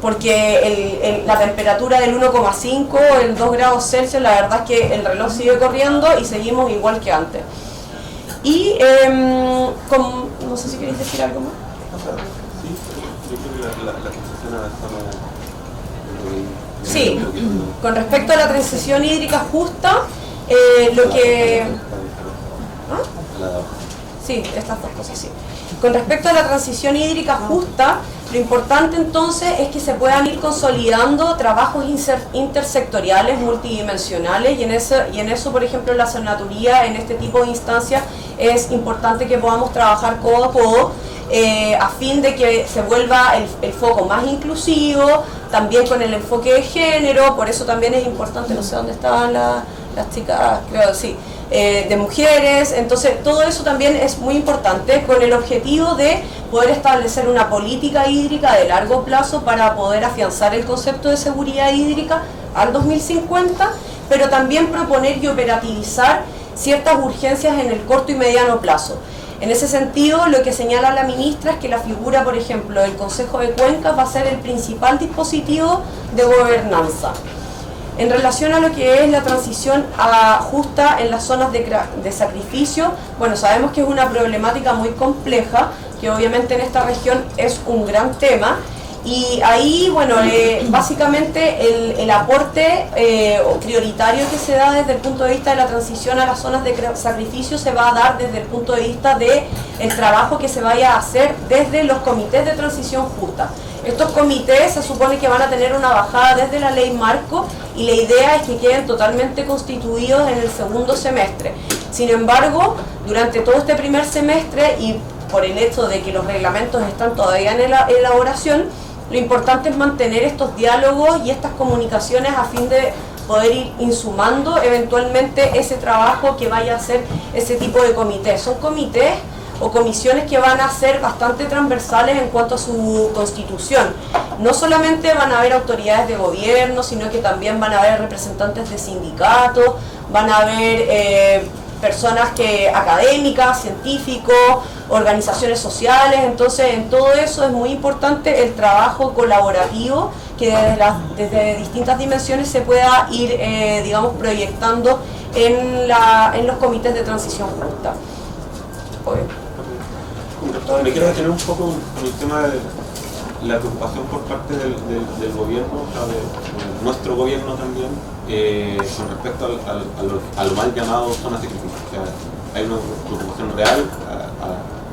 porque la temperatura del 1,5, el 2 grados Celsius, la verdad es que el reloj sigue corriendo y seguimos igual que antes. Y no sé si queréis decir algo más. Sí, con respecto a la transición hídrica justa, lo que... Sí, estas dos cosas, sí. Con respecto a la transición hídrica justa, lo importante entonces es que se puedan ir consolidando trabajos intersectoriales, multidimensionales, y en eso, por ejemplo, la senaduría, en este tipo de instancias, es importante que podamos trabajar codo a codo, a fin de que se vuelva el foco más inclusivo, también con el enfoque de género. Por eso también es importante, no sé dónde estaban las chicas, creo, sí, de mujeres. Entonces todo eso también es muy importante, con el objetivo de poder establecer una política hídrica de largo plazo para poder afianzar el concepto de seguridad hídrica al 2050, pero también proponer y operativizar ciertas urgencias en el corto y mediano plazo. En ese sentido, lo que señala la ministra es que la figura, por ejemplo, del Consejo de Cuencas va a ser el principal dispositivo de gobernanza. En relación a lo que es la transición justa en las zonas de sacrificio, bueno, sabemos que es una problemática muy compleja, que obviamente en esta región es un gran tema, y ahí, bueno, básicamente el aporte prioritario que se da desde el punto de vista de la transición a las zonas de sacrificio se va a dar desde el punto de vista del trabajo que se vaya a hacer desde los comités de transición justa. Estos comités se supone que van a tener una bajada desde la ley marco, y la idea es que queden totalmente constituidos en el segundo semestre. Sin embargo, durante todo este primer semestre, y por el hecho de que los reglamentos están todavía en elaboración, lo importante es mantener estos diálogos y estas comunicaciones a fin de poder ir insumando eventualmente ese trabajo que vaya a hacer ese tipo de comités. Son comités o comisiones que van a ser bastante transversales en cuanto a su constitución. No solamente van a haber autoridades de gobierno, sino que también van a haber representantes de sindicatos, van a haber personas académicas, científicos, organizaciones sociales. Entonces, en todo eso es muy importante el trabajo colaborativo que desde distintas dimensiones se pueda ir, digamos, proyectando en los comités de transición justa. Me quiero detener un poco con el tema de la preocupación por parte del gobierno, o sea, de nuestro gobierno también, con respecto a lo mal llamado zonas de sacrificio. O sea, hay una preocupación real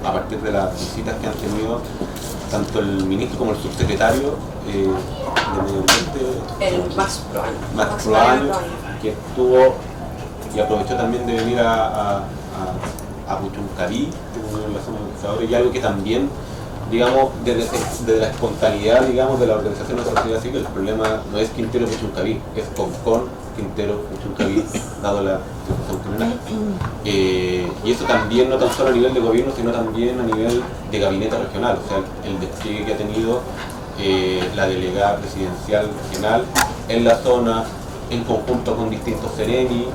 a partir de las visitas que han tenido tanto el ministro como el subsecretario de Medio Ambiente, el Max Proaño, que estuvo y aprovechó también de venir a Puchuncaví, en la zona de pescadores, y algo que también, digamos, desde la espontaneidad, digamos, de la organización de la sociedad civil, el problema no es Quintero Puchuncaví, es Concón, Quintero Puchuncaví, dado la situación criminal. Y eso también no tan solo a nivel de gobierno, sino también a nivel de gabinete regional, o sea, el despliegue que ha tenido la delegada presidencial regional en la zona, en conjunto con distintos seremi,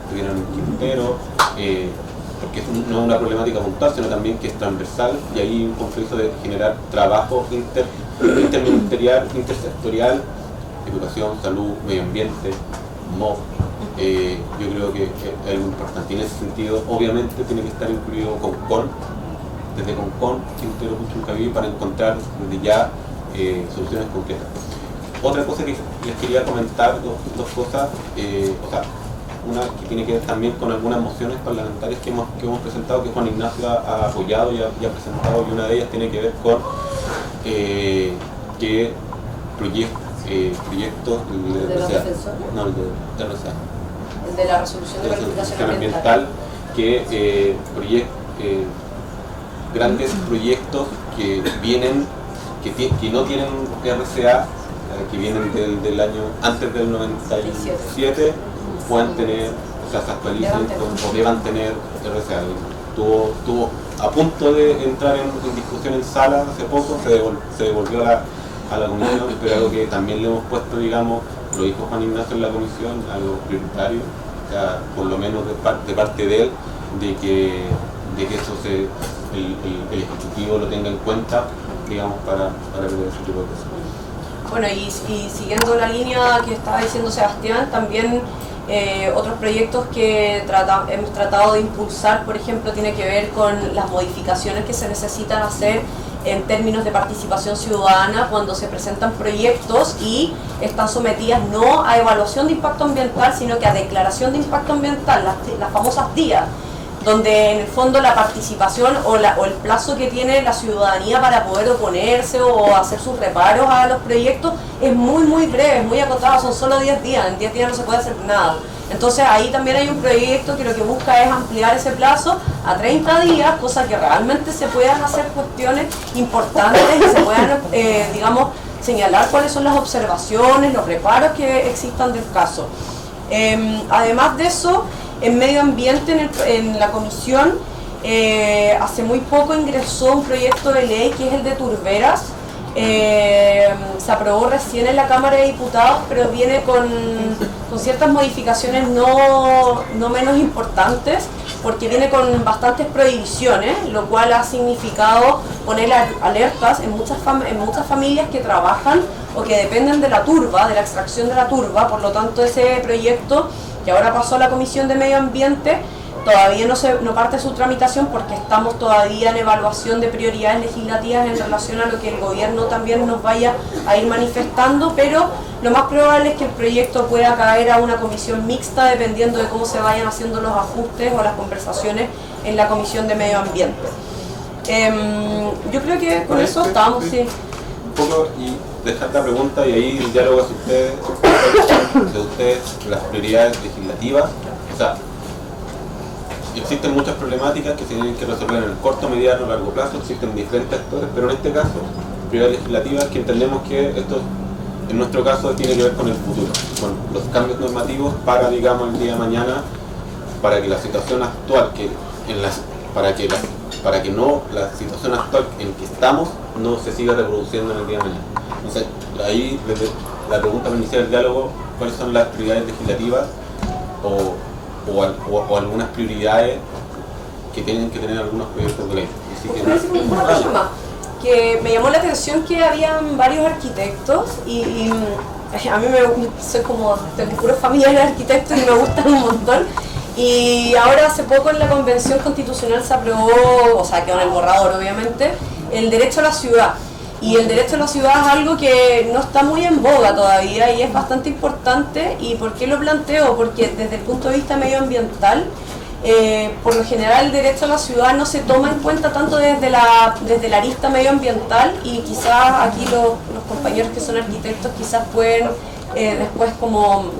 estuvieron en Quintero, porque no es una problemática puntual, sino también que es transversal, y hay un compromiso de generar trabajo intersectorial, educación, salud, medio ambiente, MOB. Yo creo que es algo importante. Y en ese sentido, obviamente, tiene que estar incluido CONCON, desde CONCON, Quintero Puchuncaví, para encontrar desde ya soluciones concretas. Otra cosa que les quería comentar, dos cosas, o sea, una que tiene que ver también con algunas mociones parlamentarias que hemos presentado, que Juan Ignacio ha apoyado y ha presentado, y una de ellas tiene que ver con que proyectos ¿De los defensores? No, el de RCA. El de la resolución de planificación ambiental. Que grandes proyectos que vienen, que no tienen RCA, que vienen del año antes del 97, puedan tener, o sea, se actualicen o deban tener RCA. Estuvo a punto de entrar en discusión en sala hace poco, se devolvió a la comisión, pero algo que también le hemos puesto, digamos, lo dijo Juan Ignacio en la comisión, algo prioritario, o sea, por lo menos de parte de él, de que eso el Ejecutivo lo tenga en cuenta, digamos, para ver ese tipo de cosas. Bueno, y siguiendo la línea que estaba diciendo Sebastián, también otros proyectos que hemos tratado de impulsar, por ejemplo, tiene que ver con las modificaciones que se necesitan hacer en términos de participación ciudadana cuando se presentan proyectos y están sometidas no a evaluación de impacto ambiental, sino que a declaración de impacto ambiental, las famosas DIA, donde en el fondo la participación o el plazo que tiene la ciudadanía para poder oponerse o hacer sus reparos a los proyectos es muy breve, es muy acotado, son solo 10 días, en 10 días no se puede hacer nada. Entonces ahí también hay un proyecto que lo que busca es ampliar ese plazo a 30 días, cosa que realmente se puedan hacer cuestiones importantes y se puedan, digamos, señalar cuáles son las observaciones, los reparos que existan del caso. Además de eso, en medio ambiente, en la comisión, hace muy poco ingresó un proyecto de ley que es el de turberas. Se aprobó recién en la Cámara de Diputados, pero viene con ciertas modificaciones no menos importantes, porque viene con bastantes prohibiciones, lo cual ha significado poner alertas en muchas familias que trabajan o que dependen de la turba, de la extracción de la turba. Por lo tanto, ese proyecto que ahora pasó a la Comisión de Medio Ambiente todavía no parte su tramitación porque estamos todavía en evaluación de prioridades legislativas en relación a lo que el gobierno también nos vaya a ir manifestando, pero lo más probable es que el proyecto pueda caer a una comisión mixta dependiendo de cómo se vayan haciendo los ajustes o las conversaciones en la Comisión de Medio Ambiente. Yo creo que con eso estamos, sí. Un poco, y dejar la pregunta y ahí el diálogo hacia ustedes, las prioridades legislativas. O sea, existen muchas problemáticas que se tienen que resolver en el corto, mediano, largo plazo, existen diferentes actores, pero en este caso, prioridades legislativas que entendemos que esto, en nuestro caso, tiene que ver con el futuro, con los cambios normativos para, digamos, el día de mañana, para que la situación actual, para que no la situación actual en que estamos no se siga reproduciendo en el día de mañana. Entonces, ahí, desde la pregunta para iniciar el diálogo, ¿cuáles son las prioridades legislativas o algunas prioridades que tienen que tener algunos proyectos de ley? Una cosa más, que me llamó la atención que habían varios arquitectos y a mí soy como de pura familia de arquitectos y me gustan un montón. Y ahora hace poco en la Convención Constitucional se aprobó, o sea, quedó en el borrador obviamente, el derecho a la ciudad. Y el derecho a la ciudad es algo que no está muy en boga todavía y es bastante importante. ¿Y por qué lo planteo? Porque desde el punto de vista medioambiental, por lo general el derecho a la ciudad no se toma en cuenta tanto desde la arista medioambiental, y quizás aquí los compañeros que son arquitectos quizás pueden después como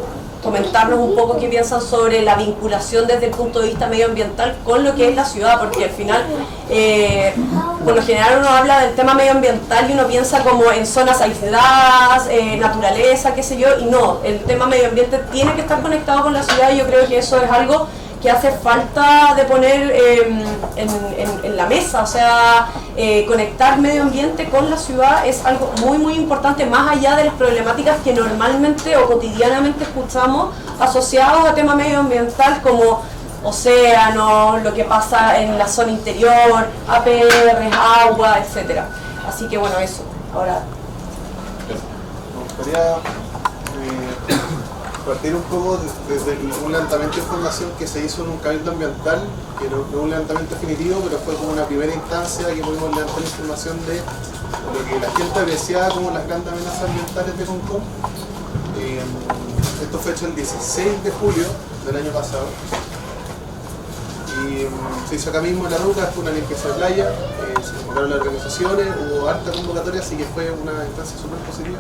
comentarnos un poco qué piensan sobre la vinculación desde el punto de vista medioambiental con lo que es la ciudad, porque al final, por lo general uno habla del tema medioambiental y uno piensa como en zonas aisladas, naturaleza, qué sé yo, y no, el tema medioambiente tiene que estar conectado con la ciudad, y yo creo que eso es algo que hace falta de poner en la mesa, o sea, conectar medio ambiente con la ciudad es algo muy importante, más allá de las problemáticas que normalmente o cotidianamente escuchamos asociados a tema medioambiental como océanos, lo que pasa en la zona interior, APRs, agua, etc. Así que bueno, eso. Ahora gustaría partir un poco desde un levantamiento de información que se hizo en un cabildo ambiental, que no es un levantamiento definitivo, pero fue como una primera instancia que pudimos levantar información de lo que la gente apreciaba como las grandes amenazas ambientales de Concón. Esto fue hecho el 16 de julio del año pasado. Y se hizo acá mismo en La Ruca, fue una limpieza de playa, se convocaron las organizaciones, hubo harta convocatoria, así que fue una instancia súper positiva.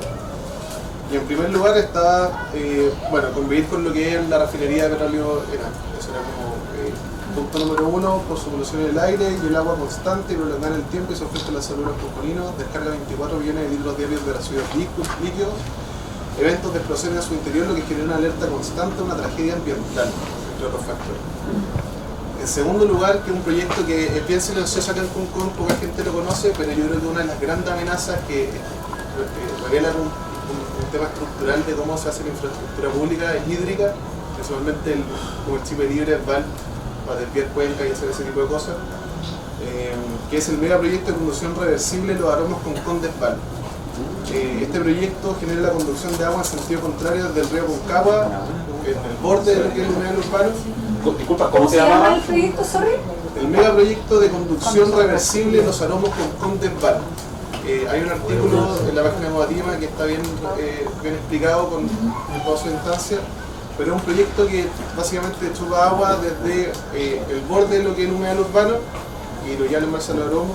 Y en primer lugar estaba, convivir con lo que es la refinería de petróleo ENAP. Eso era como punto número 1, por su polución en el aire y el agua constante y prolongar el tiempo y se ofrece a la salud de los conconinos, descarga 24 millones de litros diarios de residuos líquidos, eventos de explosiones a su interior, lo que genera una alerta constante, una tragedia ambiental, entre otros factores. En segundo lugar, que es un proyecto que es bien silencioso acá en Concón, poca gente lo conoce, pero yo creo que una de las grandes amenazas que revela un tema estructural de cómo se hace la infraestructura pública es hídrica, principalmente como el chip libre para desviar cuencas y hacer ese tipo de cosas, que es el megaproyecto de conducción reversible Los Aromos Concón-Desval. Este proyecto genera la conducción de agua en sentido contrario desde el río Concagua, en el borde de lo que es el humedal urbano. Disculpa, ¿cómo se llama el proyecto, sorry? El megaproyecto de conducción reversible Los Aromos Concón-Desval. Hay un artículo en la página de Moatima que está bien explicado con toda su instancia, pero es un proyecto que básicamente chupa agua desde el borde de lo que es el humedal urbano y lo llama el Marcelo Aromo.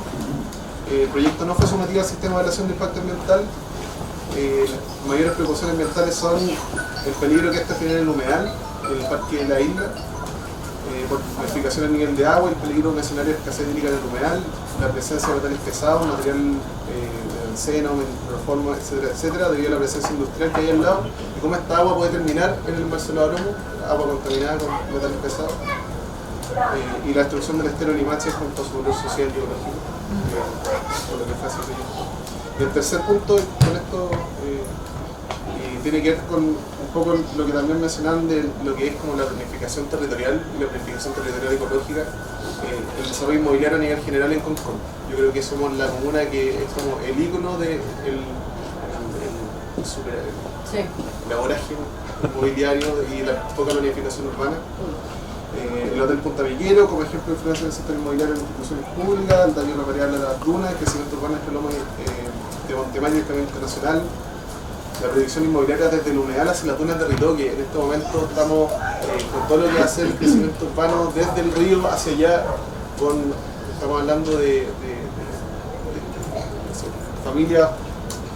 El proyecto no fue sometido al sistema de evaluación de impacto ambiental. Las mayores precauciones ambientales son el peligro que esto genera en el humedal, en el parque de la isla, por modificación del nivel de agua, el peligro de un escenario de escasez hídrica en el humedal, la presencia de metales pesados, material de benceno, cloroformo, etcétera, debido a la presencia industrial que hay al lado, y cómo esta agua puede terminar en el Marcelo Aromo, agua contaminada con metales pesados, y la destrucción del estero Limache junto a su valor social y biológico, por lo que fue ese proyecto. Y el tercer punto, con esto, tiene que ver con un poco lo que también mencionaban de lo que es como la planificación territorial y la planificación territorial ecológica, el desarrollo inmobiliario a nivel general en Concón. Yo creo que somos la comuna que es como el ícono de la vorágine inmobiliario y la poca planificación urbana. El Hotel Punta Villero, como ejemplo de influencia del sector inmobiliario en instituciones públicas, el daño material de las dunas, el crecimiento urbano de Lomas de Montemayor y el Camino Internacional, la predicción inmobiliaria desde el humedal hacia las dunas de Ritoque. En este momento estamos con todo lo que hace el crecimiento urbano desde el río hacia allá, estamos hablando de familias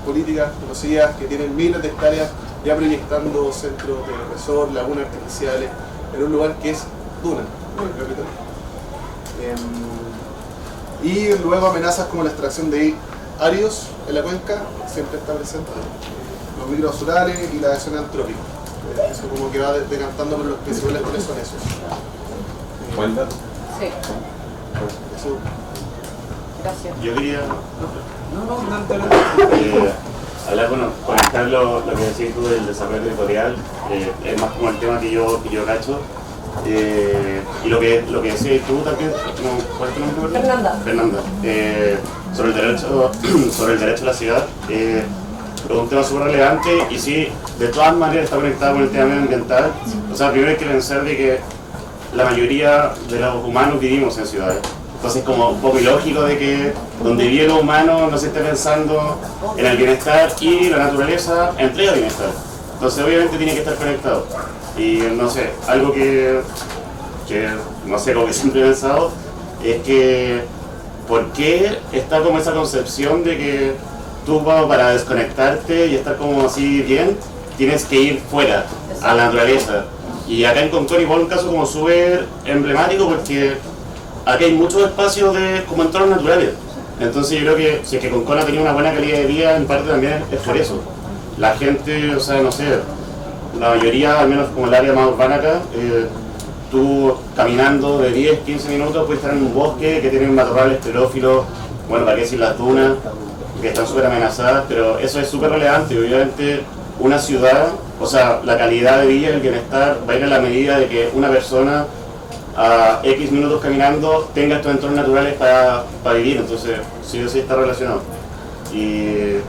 políticas conocidas que tienen miles de hectáreas ya proyectando centros de resort, lagunas artificiales, en un lugar que es duna, y luego amenazas como la extracción de áridos en la cuenca, siempre está presente, los microbasurales y la acción antrópica. Eso como que va decantando por los principales cuáles son esos. ¿Buen dato? Sí. Eso. Gracias. Yo quería hablar, conectar lo que decís tú del desarrollo territorial, es más como el tema que yo cacho. Y lo que decías tú también, ¿cuál es tu nombre? Fernanda. Sobre el derecho a la ciudad, es un tema súper relevante y sí, de todas maneras está conectado con el tema medioambiental. O sea, primero hay que pensar de que la mayoría de los humanos vivimos en ciudades. Entonces es como un poco ilógico de que donde vive lo humano no se esté pensando en el bienestar y la naturaleza entrega bienestar. Entonces obviamente tiene que estar conectado. Y no sé, algo que no sé, como que siempre he pensado, es que ¿por qué está como esa concepción de que tú para desconectarte y estar como así bien, tienes que ir fuera, a la naturaleza? Y acá en Concón igual un caso como súper emblemático porque acá hay muchos espacios como entornos naturales. Entonces yo creo que si es que Concón ha tenido una buena calidad de vida, en parte también es por eso. La gente, o sea, no sé, la mayoría, al menos como el área más urbana acá, tú caminando de 10, 15 minutos puedes estar en un bosque que tiene matorrales xerófilos, bueno, para qué decir las dunas, que están súper amenazadas, pero eso es súper relevante. Obviamente una ciudad, o sea, la calidad de vida y el bienestar va a ir a la medida de que una persona a X minutos caminando tenga estos entornos naturales para vivir, entonces sí o sí está relacionado. Y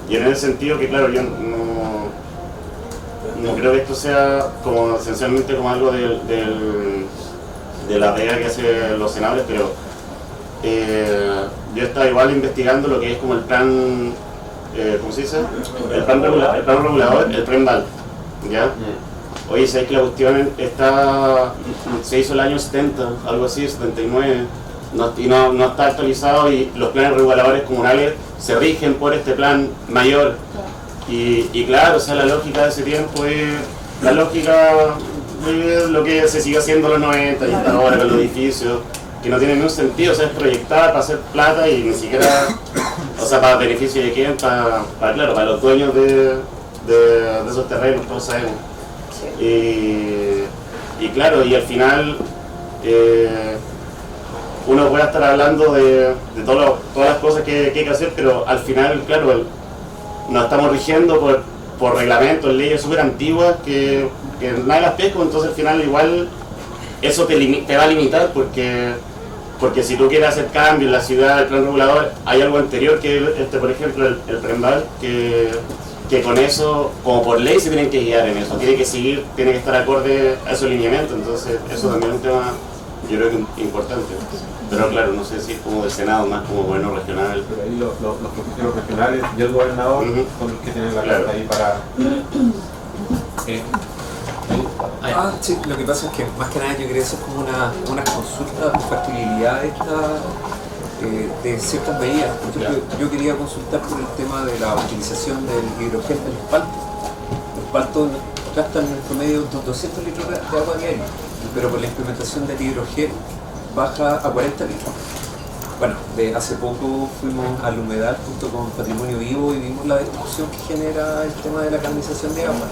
Y en ese sentido que claro, yo no creo que esto sea como esencialmente como algo de la pega que hacen los senadores, pero yo estaba igual investigando lo que es como el plan, ¿cómo se dice? El plan regulador, el PREMBAL, ¿ya? Oye, ¿sabes que la cuestión se hizo el año 70, algo así, 79, y no está actualizado, y los planes reguladores comunales se rigen por este plan mayor? Y claro, o sea, la lógica de ese tiempo es la lógica de lo que se siguió haciendo en los 90 y hasta ahora con los edificios, que no tiene ningún sentido, o sea, es proyectar para hacer plata y ni siquiera, o sea, para beneficio de quién, para los dueños de esos terrenos, todos sabemos. Y claro, y al final uno puede estar hablando de todas las cosas que hay que hacer, pero al final, claro, nos estamos rigiendo por reglamentos, leyes súper antiguas que nadie las pesca, entonces al final igual eso te va a limitar porque si tú quieres hacer cambios en la ciudad, el plan regulador, hay algo anterior que por ejemplo el PREMBAL, que con eso, como por ley, se tienen que guiar en eso, tiene que estar acorde a esos lineamientos, entonces eso también es un tema, yo creo que importante. Pero claro, no sé si es como del Senado, más como gobierno regional. Pero ahí los consejeros regionales y el gobernador son los que tienen la carta ahí para... Sí, lo que pasa es que más que nada yo quería hacer como una consulta de factibilidad de ciertas medidas. Por ejemplo, yo quería consultar por el tema de la utilización del hidrogel del asfalto. Los asfaltos gastan en promedio 200 litros de agua diaria, pero por la implementación del hidrogel baja a 40 litros. Bueno, hace poco fuimos al humedal junto con Patrimonio Vivo y vimos la destrucción que genera el tema de la canalización de agua.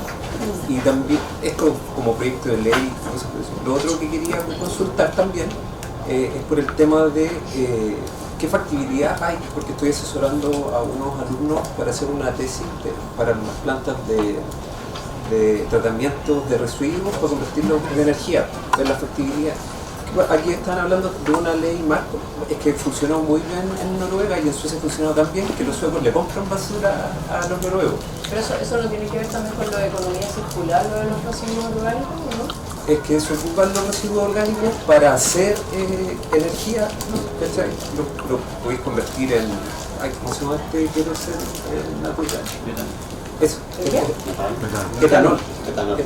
Y también, esto como proyecto de ley, cosas por eso. Lo otro que quería consultar también es por el tema de qué factibilidad hay, porque estoy asesorando a unos alumnos para hacer una tesis para unas plantas de tratamiento de residuos para convertirlos en energía, ver la factibilidad. Aquí están hablando de una ley marco, es que funcionó muy bien en Noruega y en Suecia funcionó tan bien que los suecos le compran basura a los noruegos. Pero eso no tiene que ver también con lo de economía circular, lo de los residuos orgánicos, ¿no? Es que se ocupan los residuos orgánicos para hacer energía, ¿cachai? Lo podéis convertir en, ¿cómo se llama este? Quiero ser natural. Eso. Etanol. Etanol.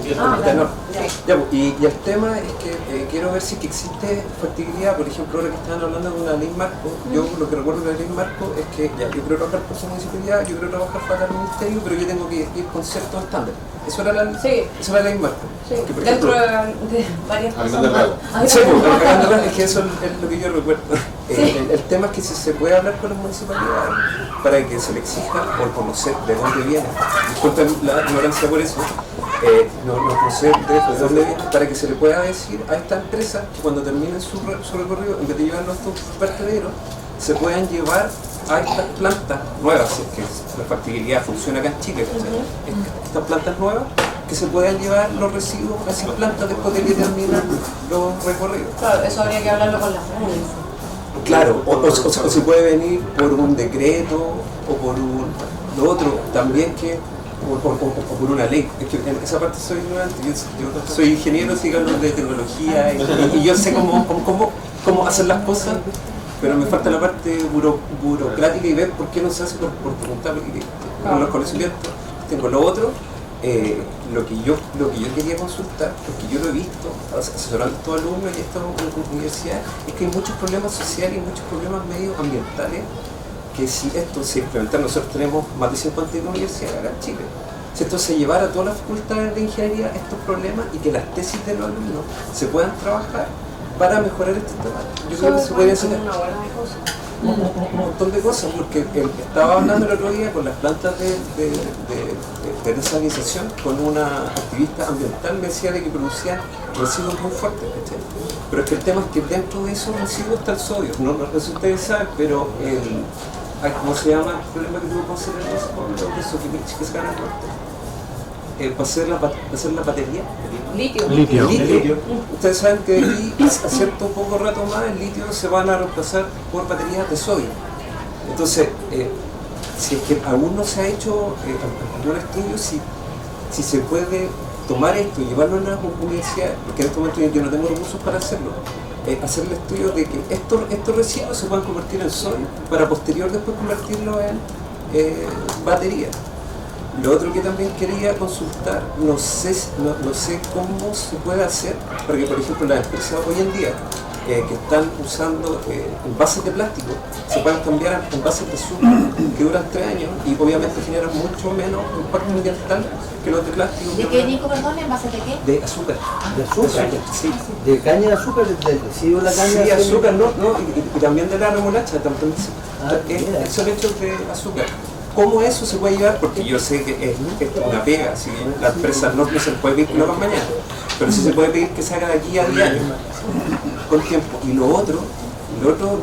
Ya, y el tema es que quiero ver si que existe factibilidad. Por ejemplo, ahora que estaban hablando de una ley marco, yo lo que recuerdo de la ley marco es que ya, yo quiero trabajar por su municipalidad, yo quiero trabajar para el ministerio, pero yo tengo que ir con ciertos estándares. Eso era la ley marco. Sí. Que, por Dentro ejemplo, de varias cosas. Sí, porque es que eso es lo que yo recuerdo. El tema es que si se puede hablar con las municipalidades para que se le exija por conocer de dónde viene, disculpen la ignorancia por eso, no conocer de dónde viene, para que se le pueda decir a esta empresa que cuando terminen su recorrido, en vez de llevarlo a estos vertederos, se puedan llevar a estas plantas nuevas, si es que la factibilidad funciona acá en Chile, estas plantas nuevas, que se puedan llevar los residuos a esas plantas después de que terminan los recorridos. Claro, eso habría que hablarlo con las municipalidades. Claro, o se puede venir por un decreto o por lo otro también que o por una ley. Es que en esa parte soy ignorante, yo soy ingeniero, sigo hablando de tecnología y yo sé cómo hacer las cosas, pero me falta la parte burocrática y ver por qué no se hace por preguntar, porque tengo los conocimientos, tengo lo otro. Lo que yo quería consultar, porque yo lo he visto asesorando a estos alumnos y estas universidades, es que hay muchos problemas sociales y muchos problemas medioambientales que si esto se implementara, nosotros tenemos más de 50 universidades acá en Chile, si esto se llevara a todas las facultades de ingeniería estos problemas y que las tesis de los alumnos se puedan trabajar para mejorar este tema, yo creo que se puede hacer un montón de cosas, porque estaba hablando el otro día con las plantas de desalinización con una activista ambiental, me decía de que producían residuos muy fuertes, ¿cachai? Pero es que el tema es que dentro de esos residuos está el sodio, no sé si ustedes saben, pero ¿cómo se llama el problema que tuvo con los de Sofimich que se ganan para hacer la batería? Litio. Ustedes saben que de aquí a cierto poco rato más el litio se van a reemplazar por baterías de sodio. Entonces, si es que aún no se ha hecho algún estudio si se puede tomar esto y llevarlo a las universidades, porque en este momento yo no tengo recursos para hacerlo, hacer el estudio de que estos residuos se puedan convertir en sol para posterior después convertirlo en batería. Lo otro que también quería consultar, no sé cómo se puede hacer para que, por ejemplo, las empresas hoy en día que están usando envases de plástico se puedan cambiar a envases de azúcar que duran 3 años y obviamente generan mucho menos impacto ambiental que los de plástico. ¿De qué, Nico, perdón? ¿Envases de qué? De azúcar. ¿De azúcar? Sí. ¿De caña de azúcar? ¿Del residuo de la caña? Sí, azúcar, no, y también de la remolacha, también son hechos de azúcar. ¿Cómo eso se puede llevar? Porque yo sé que es una pega, si la empresa no se puede pedir que lo hagan mañana, pero sí se puede pedir que se haga de aquí a diario, con tiempo. Y lo otro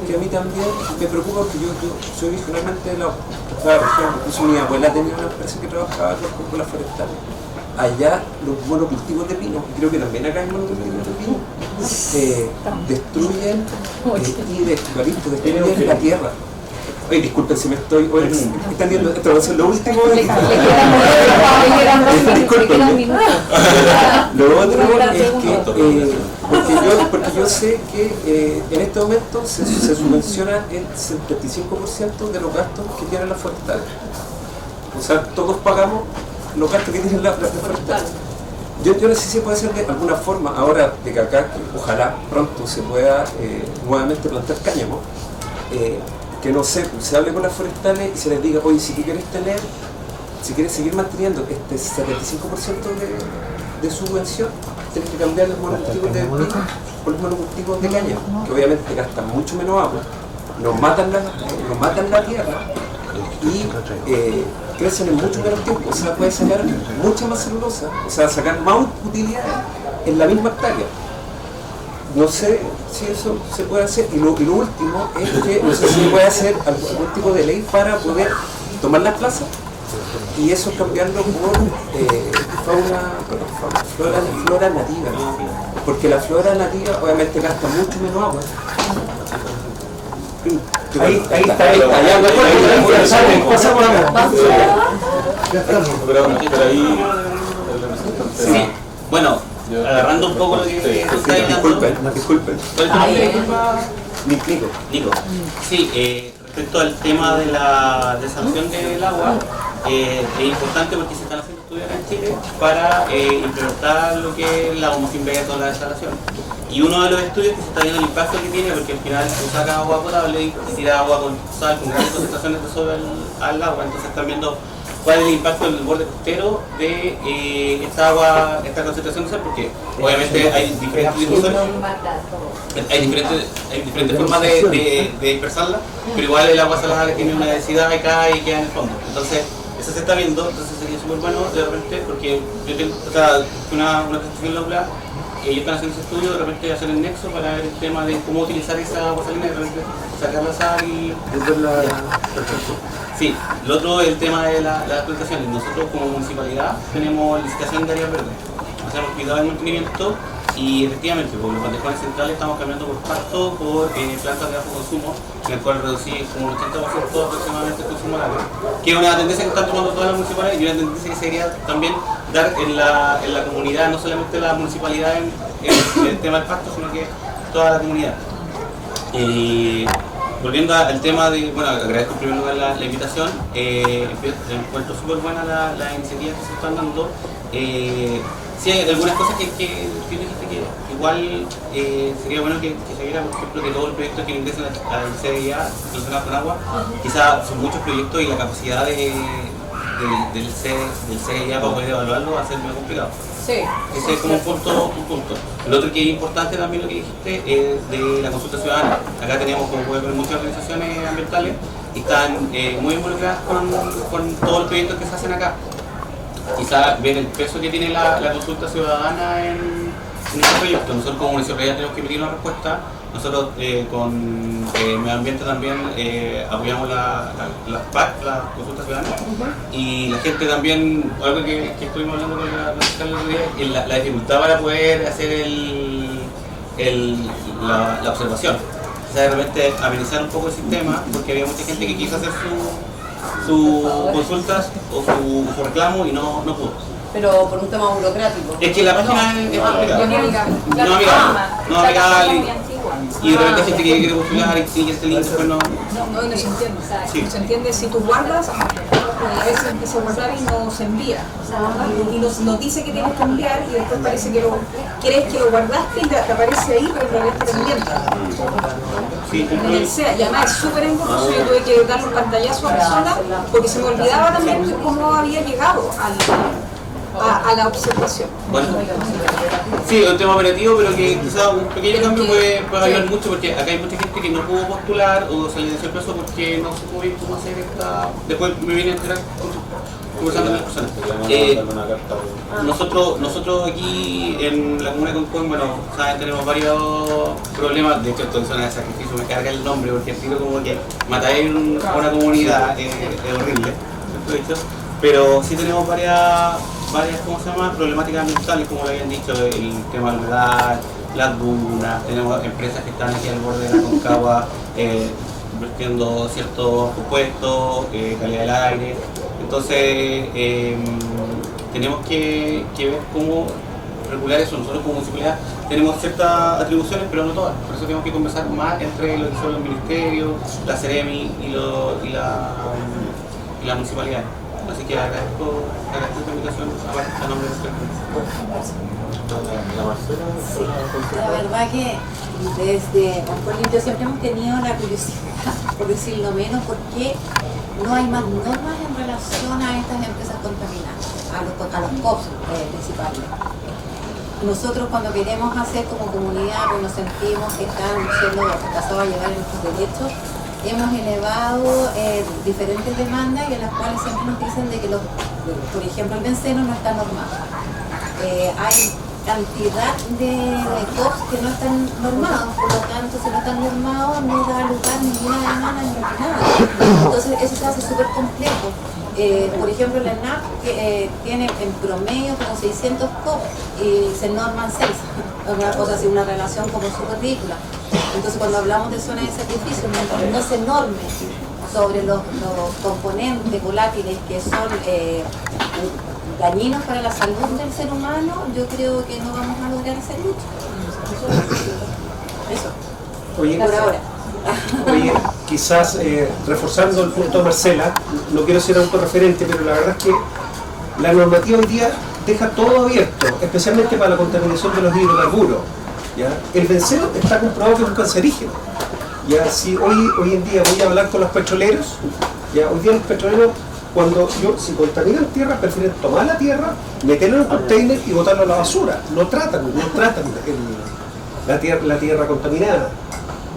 que a mí también me preocupa, porque yo soy originalmente de la región, incluso mi abuela tenía una empresa que trabajaba con las forestales. Allá los monocultivos de pino, y creo que también acá hay monocultivos de pino, destruyen y de eucalipto, destruyen la tierra. Oye, disculpen si me estoy extendiendo, esto va a ser lo último. Disculpen. Lo otro es que, porque yo sé que en este momento se subvenciona el 75% de los gastos que tienen las forestales. O sea, todos pagamos los gastos que tienen las forestales. Yo no sé si se puede hacer de alguna forma, ahora de que acá, ojalá pronto se pueda nuevamente plantar cáñamo, que no sé, se hable con las forestales y se les diga, oye, si tú quieres seguir manteniendo este 75% de subvención, tienes que cambiar los monocultivos de pino por los monocultivos de caña, que obviamente gastan mucho menos agua, nos matan la tierra y crecen en mucho menos tiempo, o sea, puedes sacar mucha más celulosa, o sea, sacar más utilidades en la misma hectárea. No sé si eso se puede hacer. Y lo último es que no sé si se puede hacer algún tipo de ley para poder tomar las plazas y eso cambiarlo por flora nativa. Porque la flora nativa obviamente gasta mucho menos agua. Ahí está. Pero ahí... Sí, bueno, agarrando un poco lo que está hablando. Disculpen. Nico. Sí, respecto al tema de la desalación del agua, es importante porque se están haciendo estudios en Chile para implementar lo que es la homosimbiótica de la desalación. Y uno de los estudios que se está viendo el impacto que tiene, porque al final se saca agua potable y tira agua con sal, con grandes concentraciones de sodio al agua, entonces están viendo cuál es el impacto en el borde costero de esta agua, esta concentración de sal, porque obviamente hay diferentes difusores, hay diferentes formas de dispersarla, pero igual el agua salada tiene una densidad y cae y queda en el fondo. Entonces, eso se está viendo, entonces sería súper bueno de repente, porque yo tengo una constitución local, ellos están haciendo ese estudio, de repente hacer el nexo para ver el tema de cómo utilizar esa agua salina, de repente sacar la sal y... Sí, lo otro es el tema de las plantaciones. Nosotros como municipalidad tenemos licitación de áreas verdes, hacemos cuidado del mantenimiento y efectivamente por los pantejones centrales estamos cambiando por pasto por plantas de bajo consumo, en el cual reducir como un 80% aproximadamente el consumo de agua, que es una tendencia que están tomando todas las municipalidades y una tendencia que sería también dar en la comunidad, no solamente la municipalidad en el tema del pasto, sino que toda la comunidad. Volviendo al tema de, bueno, agradezco en primer lugar la invitación, encuentro súper buena la iniciativa que se están dando. Sí, hay algunas cosas que dijiste que igual sería bueno que se viera, por ejemplo, que todos los proyectos que ingresen al CIA relacionados con agua, quizás son muchos proyectos y la capacidad del CIA para poder evaluarlo va a ser muy complicado. Sí. Ese es como un punto. Lo otro que es importante también lo que dijiste es de la consulta ciudadana. Acá tenemos, como pueden ver, muchas organizaciones ambientales y están muy involucradas con todos los proyectos que se hacen acá. Quizás ver el peso que tiene la consulta ciudadana en este proyecto. Nosotros como municipalidad tenemos que emitir una respuesta. Nosotros con Medio Ambiente también apoyamos las PAC, las consultas ciudadanas, y la gente también, algo que estuvimos hablando con la fiscal el otro día, es la dificultad para poder hacer la observación. O sea, de repente amenizar un poco el sistema, porque había mucha gente que quiso hacer sus consultas o su reclamo y no pudo. Pero por un tema burocrático. Es que la página es complicada. No amigable. Y de repente gente que quiere postular y sigue este link, después no. No, y no se entiende. Sí. No se entiende si tú guardas, a veces empieza a guardar y no se envía. Y nos dice que tienes que enviar y después parece que crees que lo guardaste y te aparece ahí, pero en realidad está pendiente. Sí, En el SEA, y además es súper engorroso, yo tuve que darle un pantallazo a la persona porque se me olvidaba también cómo había llegado a la observación. Bueno, sí, es un tema operativo, pero que quizás un pequeño cambio puede ayudar mucho, porque acá hay mucha gente que no pudo postular o se le dio el plazo porque no supo bien cómo hacer esta. Después me vine a enterar conversando con las personas. Nosotros aquí en la comuna de Concón, bueno, saben, tenemos varios problemas. De hecho, esto es zona de sacrificio, me carga el nombre porque el tiro como que matar en una comunidad es horrible, ¿cierto? Pero sí tenemos varias, ¿cómo se llama?, problemáticas ambientales, como lo habían dicho, el tema de la humedad, las dunas, tenemos empresas que están aquí al borde de la Concagua vertiendo ciertos compuestos, calidad del aire. Entonces tenemos que ver cómo regular eso. Nosotros como municipalidad tenemos ciertas atribuciones, pero no todas. Por eso tenemos que conversar más entre lo que son los ministerios, la Ceremi y la municipalidad. Así que agradezco esta invitación a nombre de usted. La verdad que desde Concón Limpio siempre hemos tenido la curiosidad, por decirlo menos, porque no hay más normas en relación a estas empresas contaminantes, a los COPS principalmente. Nosotros cuando queremos hacer como comunidad, cuando sentimos que están siendo pasados a llevar nuestros derechos, hemos elevado diferentes demandas y en las cuales siempre nos dicen de que, por ejemplo, el benceno no está normado. Hay cantidad de COPS que no están normados, por lo tanto, si no están normados no da lugar ninguna demanda ni nada. Entonces eso se hace súper complejo. Por ejemplo, la ENAP tiene en promedio como 600 COPS y se norman 6. Una cosa así, una relación como súper ridícula. Entonces cuando hablamos de zona de sacrificio, mientras no se norme sobre los componentes volátiles que son dañinos para la salud del ser humano, yo creo que no vamos a lograr hacer mucho. Eso. Oye, por ahora. Oye, quizás reforzando el punto de Marcela, no quiero ser autorreferente, pero la verdad es que la normativa hoy día deja todo abierto, especialmente para la contaminación de los hidrocarburos. ¿Ya? El benceno está comprobado que es un cancerígeno. ¿Ya? Si hoy en día voy a hablar con los petroleros, ¿ya? Hoy día los petroleros, si contaminan tierra, prefieren tomar la tierra, meterla en un container y botarlo a la basura. No tratan la tierra contaminada.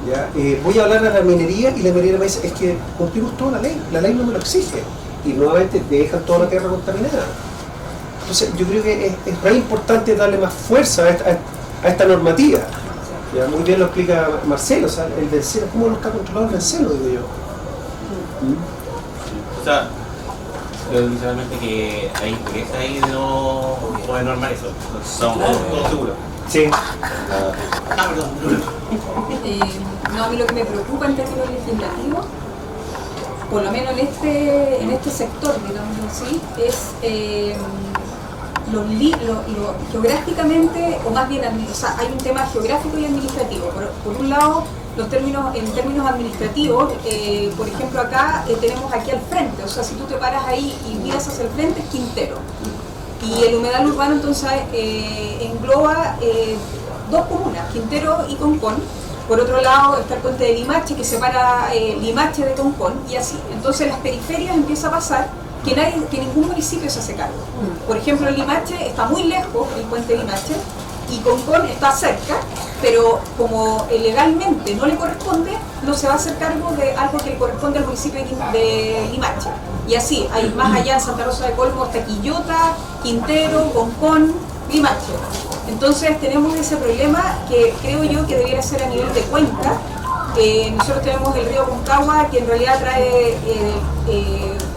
¿Ya? Voy a hablar a la minería y la minería me dice, es que cumplimos toda la ley no me lo exige. Y nuevamente dejan toda la tierra contaminada. Entonces yo creo que es re importante darle más fuerza a esta normativa. Ya, muy bien lo explica Marcelo, o sea, el benceno, ¿cómo no está controlado el benceno, digo yo? O sea, creo sinceramente que hay interés ahí de no poder normar eso. Estamos todos seguros. Sí. Perdón. No, a mí lo que me preocupa en términos legislativos, por lo menos en este sector, digamos así, es geográficamente, o más bien, o sea, hay un tema geográfico y administrativo. Por un lado, en términos administrativos, por ejemplo, acá tenemos aquí al frente, o sea, si tú te paras ahí y miras hacia el frente, es Quintero. Y el humedal urbano entonces engloba dos comunas, Quintero y Concón. Por otro lado está el puente de Limache que separa Limache de Concón y así. Entonces las periferias empieza a pasar que ningún municipio se hace cargo. Por ejemplo, el Limache está muy lejos, el puente de Limache, y Concón está cerca, pero como legalmente no le corresponde, no se va a hacer cargo de algo que le corresponde al municipio de Limache. Y así, hay más allá en Santa Rosa de Colmo hasta Quillota, Quintero, Concón, Limache. Entonces tenemos ese problema que creo yo que debiera ser a nivel de cuenca. Nosotros tenemos el río Concagua que en realidad trae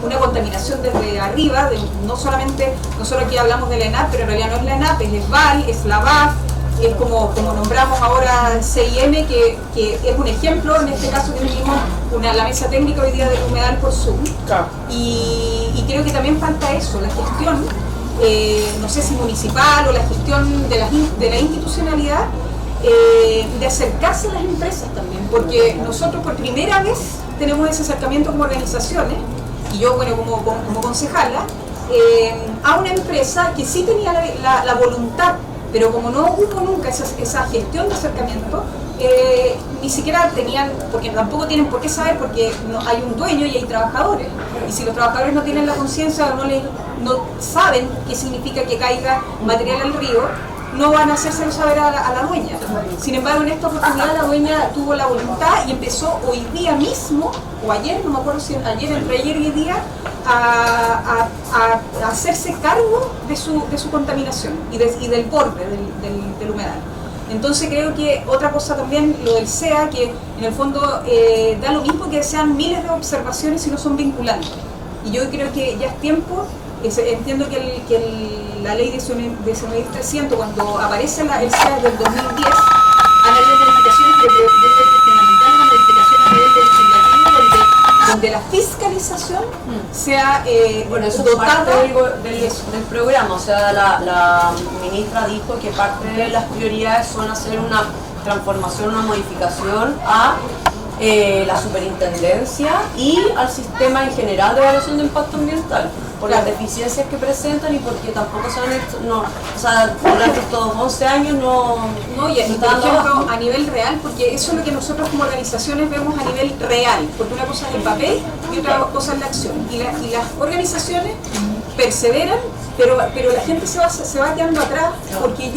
una contaminación desde arriba, no solamente, nosotros aquí hablamos de la ENAP, pero en realidad no es la ENAP, es ESVAL, es la BAF, es como nombramos ahora CIM, que es un ejemplo, en este caso que tenemos la mesa técnica hoy día del humedal por Zoom. Y creo que también falta eso, la gestión, no sé si municipal o la gestión de la institucionalidad, de acercarse a las empresas también, porque nosotros por primera vez tenemos ese acercamiento como organizaciones, y yo, bueno, como concejala, a una empresa que sí tenía la voluntad, pero como no hubo nunca esa gestión de acercamiento, ni siquiera tenían, porque tampoco tienen por qué saber, porque no, hay un dueño y hay trabajadores, y si los trabajadores no tienen la conciencia o no saben qué significa que caiga material al río, no van a hacérselo saber a la dueña. Sin embargo, en esta oportunidad la dueña tuvo la voluntad y empezó hoy día mismo, o ayer, no me acuerdo si ayer, entre ayer y hoy día, a hacerse cargo de su contaminación y del borde del humedal. Entonces creo que otra cosa también, lo del SEA, que en el fondo da lo mismo que sean miles de observaciones si no son vinculantes. Y yo creo que ya es tiempo. Entiendo que la ley de 19.300, cuando aparece el SEA del 2010, han habido modificaciones, pero yo creo que es fundamental una modificación a nivel legislativo donde la fiscalización sea bueno, eso dotada es parte del programa. O sea, la ministra dijo que parte de las prioridades son hacer una transformación, una modificación a la superintendencia y al sistema en general de evaluación de impacto ambiental, por las deficiencias que presentan y porque tampoco se han hecho, o sea, durante estos 11 años no, y por ejemplo, a nivel real, porque eso es lo que nosotros como organizaciones vemos a nivel real, porque una cosa es el papel y otra cosa es la acción, y las organizaciones perseveran, pero la gente se va quedando atrás porque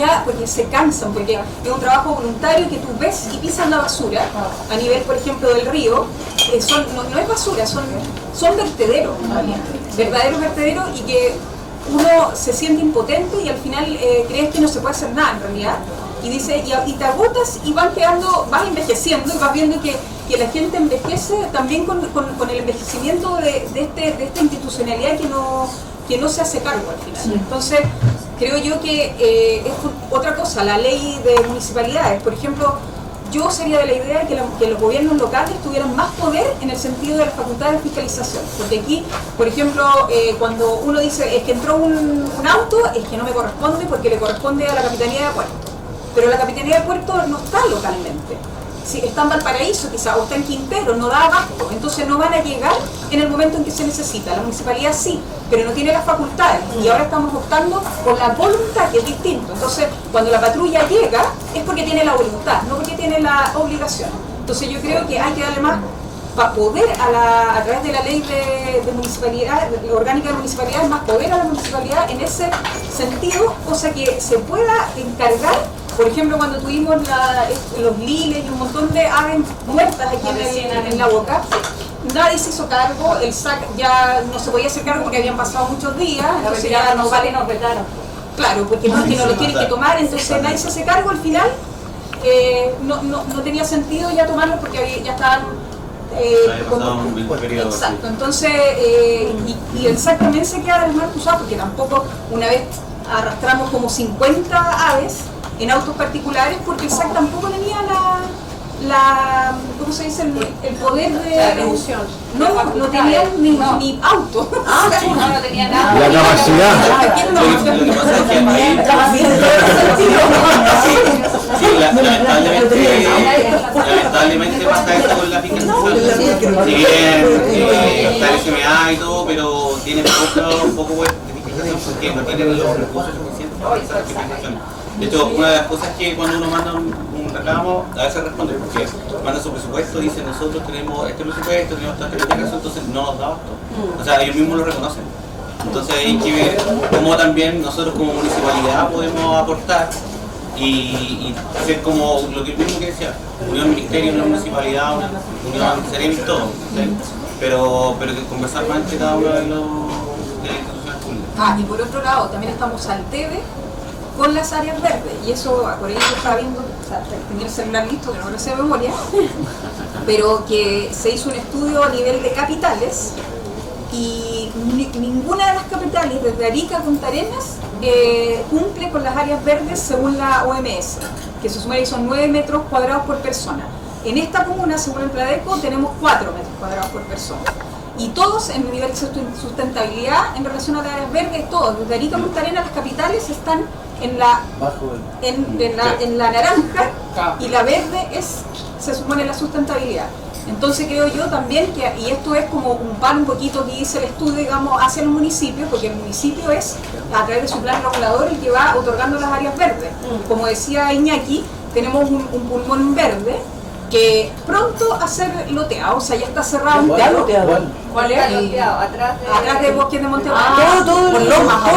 se cansan, porque es un trabajo voluntario que tú ves y pisas la basura a nivel, por ejemplo, del río. No es basura, son vertederos, verdaderos vertederos, y que uno se siente impotente y al final crees que no se puede hacer nada en realidad, y dice, y te agotas y vas envejeciendo y vas viendo que la gente envejece también con el envejecimiento de esta institucionalidad que no se hace cargo al final. Entonces, creo yo que es otra cosa, la ley de municipalidades, por ejemplo, yo sería de la idea de que los gobiernos locales tuvieran más poder en el sentido de la facultad de fiscalización, porque aquí, por ejemplo, cuando uno dice es que entró un auto, es que no me corresponde porque le corresponde a la Capitanía de Puerto, pero la Capitanía de Puerto no está localmente. Si está en Valparaíso quizá, o está en Quintero, no da abasto, entonces no van a llegar en el momento en que se necesita. La municipalidad sí, pero no tiene las facultades, y ahora estamos optando por la voluntad, que es distinto. Entonces, cuando la patrulla llega, es porque tiene la voluntad, no porque tiene la obligación. Entonces yo creo que hay que darle más poder a través de la ley de municipalidad, orgánica de municipalidades, más poder a la municipalidad en ese sentido, cosa que se pueda encargar. Por ejemplo, cuando tuvimos los liles y un montón de aves muertas aquí en la boca, nadie se hizo cargo, el SAC ya no se podía hacer cargo porque habían pasado muchos días, entonces ya nos vetaron. Claro, porque no lo tienen que tomar, entonces nadie se hace cargo, al final no tenía sentido ya tomarlo porque ya estaban... exacto, entonces, y el SAC también se queda mal usado porque tampoco, una vez arrastramos como 50 aves en autos particulares porque el SAC tampoco tenía ¿cómo se dice? El poder de reducción. No tenía ni auto. No tenía nada. La capacidad. Lo que pasa es que lamentablemente pasa esto con la fiscalización. Si bien está el SMA y todo, pero tiene poco de fiscalización porque no tienen los recursos suficientes para realizar la fiscalización. De hecho, una de las cosas que cuando uno manda un reclamo, a veces responde porque manda su presupuesto, dice nosotros tenemos este presupuesto, tenemos tanta cantidad, entonces no nos da abasto. O sea, ellos mismos lo reconocen. Entonces hay que ver cómo también nosotros como municipalidad podemos aportar y hacer como lo que mismo que decía, unión ministerio, una municipalidad, una unión serena y todo, ¿sí? pero que conversar más entre cada uno de las instituciones públicas. Y por otro lado, también estamos al TV con las áreas verdes, y eso por ahí yo estaba viendo, o sea, tenía el celular listo, que no me lo sé de memoria, pero que se hizo un estudio a nivel de capitales y ninguna de las capitales, desde Arica a Punta Arenas, cumple con las áreas verdes según la OMS, que se supone que son 9 metros cuadrados por persona. En esta comuna, según el Pladeco, tenemos 4 metros cuadrados por persona. Y todos en nivel de sustentabilidad en relación a las áreas verdes, todos, desde Arica a Punta Arenas, las capitales están en la naranja y la verde se supone la sustentabilidad. Entonces creo yo también que, y esto es como un pan un poquito que dice el estudio, digamos, hacia los municipios, porque el municipio es, a través de su plan regulador, el que va otorgando las áreas verdes. Como decía Iñaki, tenemos un pulmón verde que pronto a ser loteado, o sea, ya está cerrado un terreno. ¿Cuál es? Atrás de Bosques de Montevideo, por Lomas,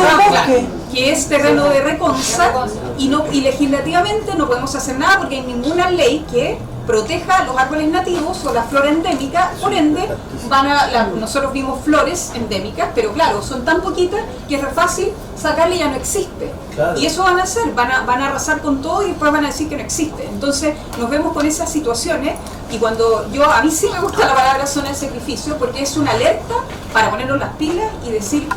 que es terreno de Reconza, y legislativamente no podemos hacer nada porque hay ninguna ley que proteja los árboles nativos o la flora endémica, por ende nosotros vimos flores endémicas, pero claro, son tan poquitas que es re fácil sacarle y ya no existe. Claro. Y eso van a hacer, van a arrasar con todo y después van a decir que no existe. Entonces nos vemos con esas situaciones, y cuando a mí sí me gusta la palabra zona de sacrificio porque es una alerta para ponernos las pilas y decir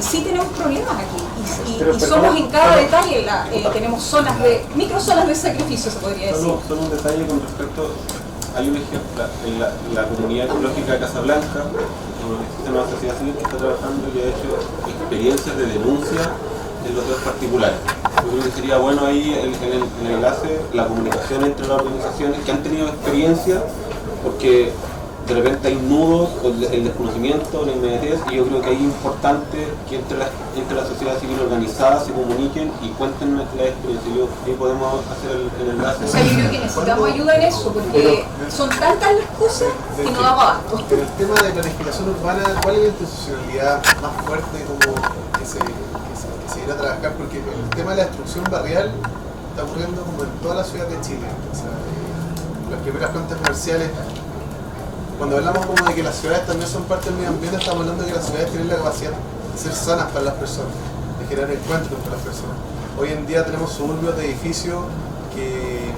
sí tenemos problemas aquí y somos en cada detalle, tenemos microzonas de sacrificio, se podría decir. Solo un detalle con respecto, hay un ejemplo, en la comunidad ecológica de Casablanca, existe una sociedad civil que está trabajando y ha hecho experiencias de denuncia en loteos particulares. Yo creo que sería bueno ahí en el enlace la comunicación entre las organizaciones que han tenido experiencia, porque de repente hay nudos, el desconocimiento, la inmediatez, y yo creo que es importante que entre la sociedad civil organizada se comuniquen y cuenten la experiencia. Ahí podemos hacer el enlace. O sea, yo creo que necesitamos ayuda en eso, porque son tantas las cosas que no damos abasto. En el tema de planificación urbana, ¿cuál es la institucionalidad más fuerte como que se irá a trabajar? Porque el tema de la destrucción barrial está ocurriendo como en toda la ciudad de Chile. O sea, las primeras plantas comerciales. Cuando hablamos como de que las ciudades también son parte del medio ambiente, estamos hablando de que las ciudades tienen la capacidad de ser sanas para las personas, de generar encuentros para las personas. Hoy en día tenemos suburbios de edificios que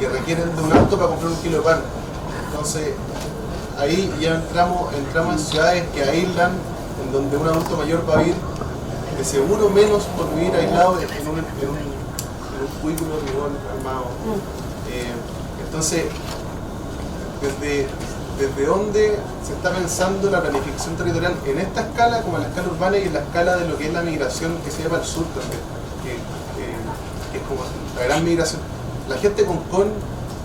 requieren de un auto para comprar un kilo de pan. Entonces, ahí ya entramos en ciudades que aíslan, en donde un adulto mayor va a vivir de seguro menos por vivir aislado en un cubículo armado. Entonces, desde dónde se está pensando la planificación territorial en esta escala, como en la escala urbana y en la escala de lo que es la migración que se llama al sur también, que es como la gran migración. La gente con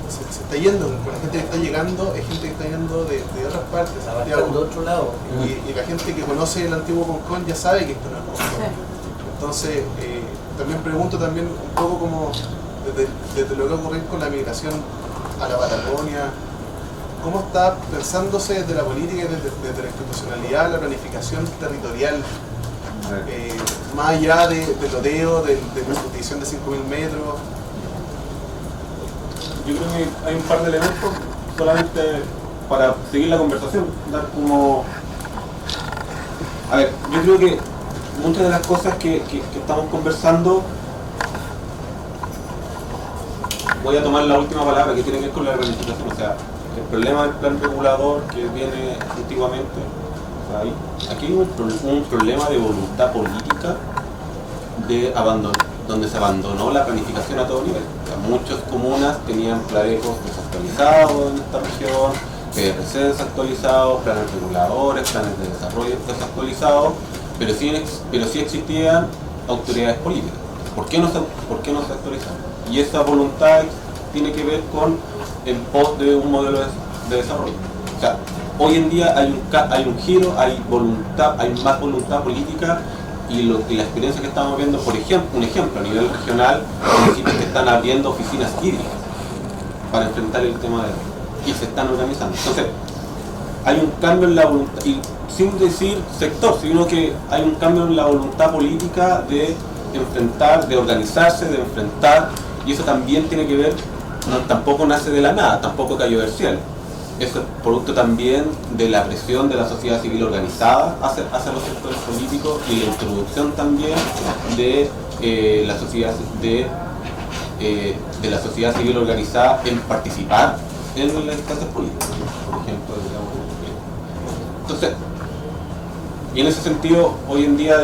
se está yendo, la gente que está llegando es gente que está yendo de otras partes, de otro lado. Y la gente que conoce el antiguo Concón ya sabe que esto no es Concón. Entonces, también pregunto un poco como desde lo que ocurrió con la migración a la Patagonia, ¿cómo está pensándose desde la política y desde la institucionalidad la planificación territorial? Más allá del loteo, de la subdivisión de 5.000 metros. Yo creo que hay un par de elementos solamente para seguir la conversación, dar como... A ver, yo creo que muchas de las cosas que estamos conversando, voy a tomar la última palabra que tiene que ver con la planificación, o sea, el problema del plan regulador que viene antiguamente, o sea, aquí hay un problema de voluntad política de abandono, donde se abandonó la planificación a todo nivel. O sea, muchas comunas tenían Pladecos desactualizados en esta región, PRC desactualizados, planes reguladores, planes de desarrollo desactualizados, pero sí existían autoridades políticas. ¿Por qué no se actualizaron? Y esa voluntad tiene que ver con en pos de un modelo de desarrollo. O sea, hoy en día hay un giro, hay más voluntad política, y la experiencia que estamos viendo, por ejemplo, un ejemplo a nivel regional, municipios que están abriendo oficinas hídricas para enfrentar el tema y se están organizando. Entonces, hay un cambio en la voluntad, y sin decir sector, sino que hay un cambio en la voluntad política de enfrentar, de organizarse, de enfrentar, y eso también tiene que ver, tampoco nace de la nada, tampoco cayó del cielo. Eso es producto también de la presión de la sociedad civil organizada hacia los sectores políticos, y la introducción también de la sociedad civil organizada en participar en las instancias políticas, por ejemplo, digamos. Entonces, y en ese sentido, hoy en día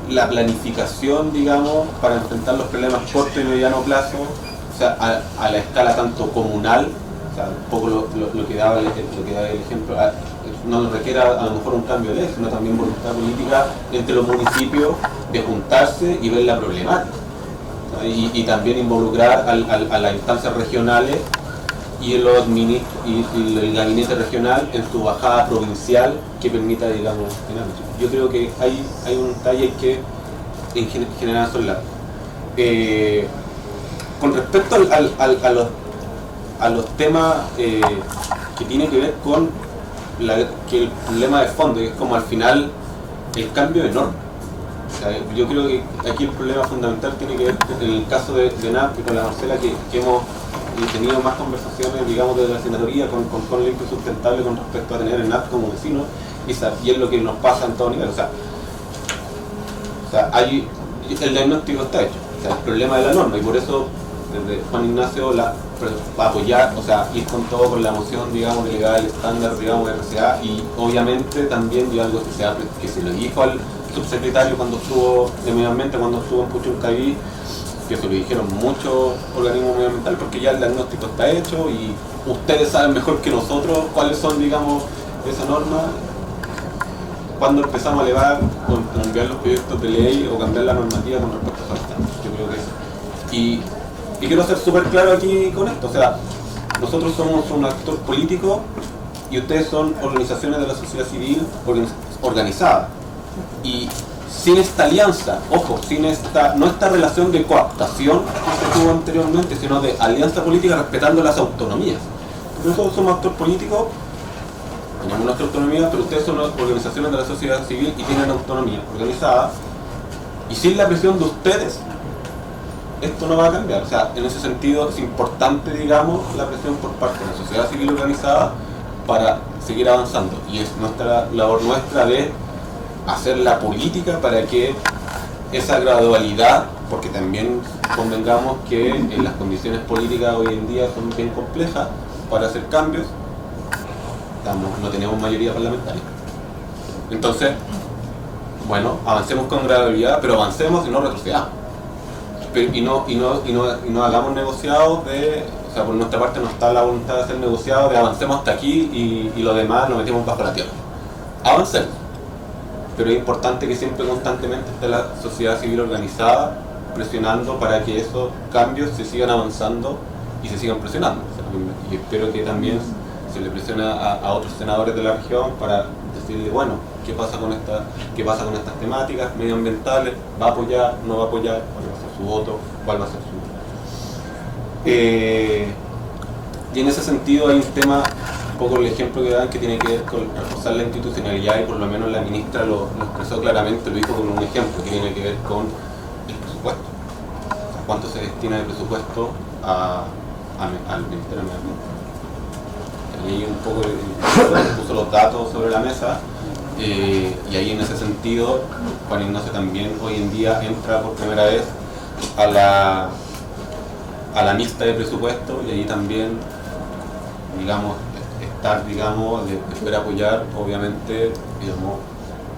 la planificación, digamos, para enfrentar los problemas corto y mediano plazo, o sea, a la escala tanto comunal, o sea, un poco lo que daba el ejemplo, no requiere a lo mejor un cambio de ley, sino también voluntad política entre los municipios de juntarse y ver la problemática, ¿no? Y también involucrar a las instancias regionales y el gabinete regional en su bajada provincial que permita, digamos, yo creo que hay un detalle que en general son largos. Con respecto a los temas que tienen que ver con que el problema de fondo, que es como al final el cambio de norma. O sea, yo creo que aquí el problema fundamental tiene que ver en el caso de NAP y con la Marcela, que hemos tenido más conversaciones, digamos, desde la senatoría con Limpio Sustentable con respecto a tener el NAP como vecino, y es lo que nos pasa en todo nivel. O sea el diagnóstico está hecho, o sea, el problema de la norma, y por eso desde Juan Ignacio va a apoyar, o sea, ir con todo con la moción, digamos, de legal estándar, digamos, de RCA, y obviamente también yo algo que se lo dijo al subsecretario cuando estuvo de Medio Ambiente, cuando estuvo en Puchuncaví, que se lo dijeron muchos organismos medioambientales, porque ya el diagnóstico está hecho y ustedes saben mejor que nosotros cuáles son, digamos, esas normas. Cuando empezamos a elevar o cambiar los proyectos de ley o cambiar la normativa con respecto a esos estándares, yo creo que eso. Y quiero ser súper claro aquí con esto, o sea, nosotros somos un actor político y ustedes son organizaciones de la sociedad civil organizadas. Y sin esta alianza, ojo, no esta relación de cooptación que se tuvo anteriormente, sino de alianza política respetando las autonomías. Nosotros somos actores políticos, tenemos nuestra autonomía, pero ustedes son organizaciones de la sociedad civil y tienen autonomía organizada. Y sin la presión de ustedes, esto no va a cambiar. O sea, en ese sentido es importante, digamos, la presión por parte de la sociedad civil organizada para seguir avanzando. Y es labor nuestra de hacer la política para que esa gradualidad, porque también convengamos que las condiciones políticas hoy en día son bien complejas para hacer cambios, no tenemos mayoría parlamentaria. Entonces, bueno, avancemos con gradualidad, pero avancemos y no retrocedamos. Y no hagamos negociados o sea, por nuestra parte no está la voluntad de hacer negociados de avancemos hasta aquí y lo demás lo metimos bajo la tierra. Avancemos. Pero es importante que siempre constantemente esté la sociedad civil organizada presionando para que esos cambios se sigan avanzando y se sigan presionando. O sea, y espero que también se le presione a otros senadores de la región para decirle, bueno, ¿qué pasa con estas temáticas medioambientales? ¿Va a apoyar? ¿No va a apoyar? ¿Cuál va a ser su voto? ¿Cuál va a ser su...? Y en ese sentido hay un tema, un poco el ejemplo que dan, que tiene que ver con reforzar la institucionalidad, y por lo menos la ministra lo expresó claramente, lo dijo con un ejemplo que tiene que ver con el presupuesto. O sea, ¿cuánto se destina de presupuesto al Ministerio de Medio Ambiente? Y ahí un poco puso los datos sobre la mesa, y ahí en ese sentido Juan Ignacio también hoy en día entra por primera vez a la mixta de presupuesto, y ahí también, digamos, de poder apoyar, obviamente, digamos,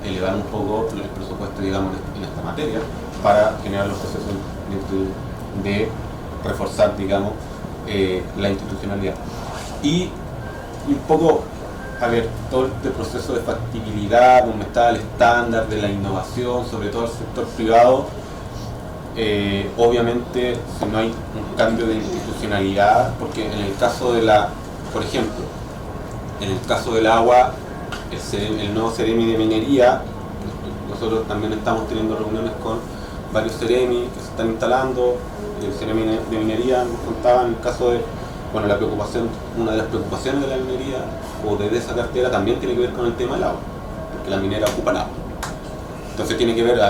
elevar un poco el presupuesto, digamos, en esta materia para generar los procesos de reforzar, digamos, la institucionalidad. Y un poco, a ver, todo este proceso de factibilidad, donde está el estándar de la innovación, sobre todo el sector privado, obviamente si no hay un cambio de institucionalidad, porque en el caso de por ejemplo, en el caso del agua, el nuevo Ceremi de minería, nosotros también estamos teniendo reuniones con varios Ceremi que se están instalando. El Ceremi de minería nos contaba en el caso de, bueno, una de las preocupaciones de la minería o de esa cartera también tiene que ver con el tema del agua, porque la minera ocupa el agua. Entonces tiene que ver,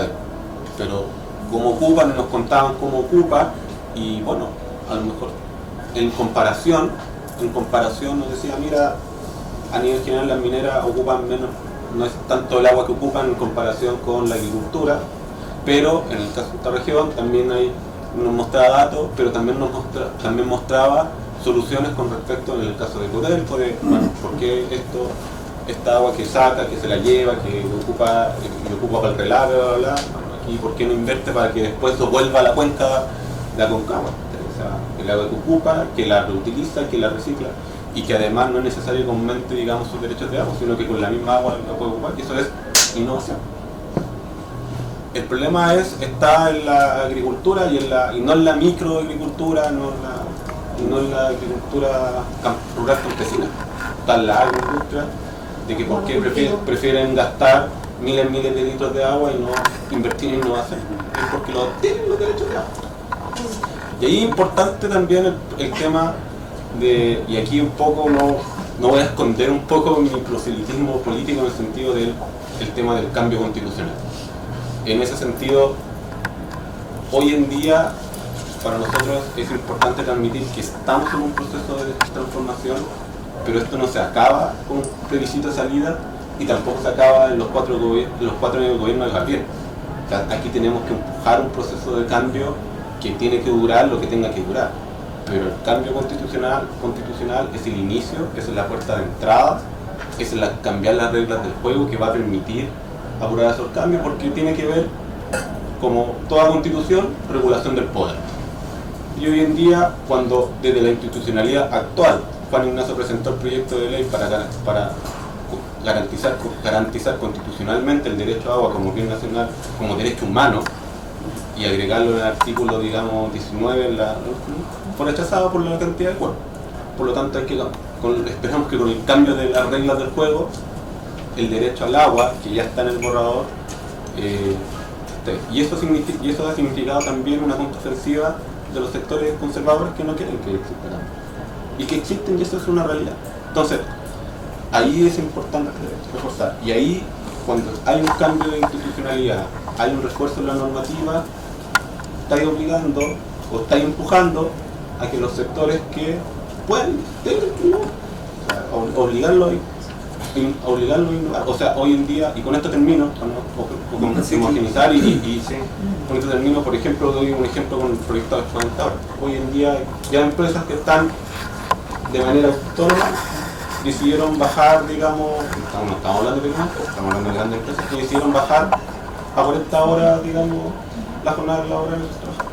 pero cómo ocupan, nos contaban cómo ocupa, y bueno, a lo mejor en comparación nos decía, mira, a nivel general las mineras ocupan menos, no es tanto el agua que ocupan en comparación con la agricultura, pero en el caso de esta región también nos mostraba datos, pero también mostraba soluciones con respecto, en el caso de Codelco, bueno, por qué esta agua que saca, que se la lleva, que ocupa para el relato, bla, bla, bla. Bueno, y por qué no invierte para que después eso vuelva a la cuenca de Aconcagua, o sea, el agua que ocupa, que la reutiliza, que la recicla y que además no es necesario que aumente, digamos, sus derechos de agua, sino que con la misma agua la puede ocupar, y eso es innovación. El problema está en la agricultura y no en la microagricultura, no en la agricultura rural campesina. Está en la agroindustria, de que por qué prefieren gastar miles de litros de agua y no invertir en innovación. Es porque tienen los derechos de agua. Y ahí es importante también el tema de, y aquí un poco no voy a esconder un poco mi proselitismo político en el sentido del tema del cambio constitucional. En ese sentido, hoy en día para nosotros es importante transmitir que estamos en un proceso de transformación, pero esto no se acaba con un plebiscito de salida y tampoco se acaba en los 4 años de gobierno de Javier. O sea, aquí tenemos que empujar un proceso de cambio que tiene que durar lo que tenga que durar. Pero el cambio constitucional es el inicio, es la puerta de entrada, es cambiar las reglas del juego que va a permitir apurar esos cambios, porque tiene que ver, como toda constitución, regulación del poder. Y hoy en día, cuando desde la institucionalidad actual, Juan Ignacio presentó el proyecto de ley para garantizar constitucionalmente el derecho a agua como bien nacional, como derecho humano, y agregarlo en el artículo, digamos, 19, fue rechazado por la cantidad de cuerpos. Por lo tanto, esperamos que con el cambio de las reglas del juego, el derecho al agua, que ya está en el borrador, y eso ha significado también una contraofensiva de los sectores conservadores que no quieren que exista agua. Y que existen, y eso es una realidad. Entonces, ahí es importante reforzar. Y ahí, cuando hay un cambio de institucionalidad, hay un refuerzo en la normativa, estáis obligando o estáis empujando a que los sectores que pueden, obligarlo a innovar. O sea, hoy en día, y con esto termino, o homogeneizar y con esto termino, por ejemplo, doy un ejemplo con el proyecto de exponentador. Hoy en día ya empresas que están de manera autónoma decidieron bajar, digamos, no estamos hablando de pequeñas, estamos hablando de grandes empresas que decidieron bajar a 40 horas, digamos, la jornada laboral de sus trabajadores.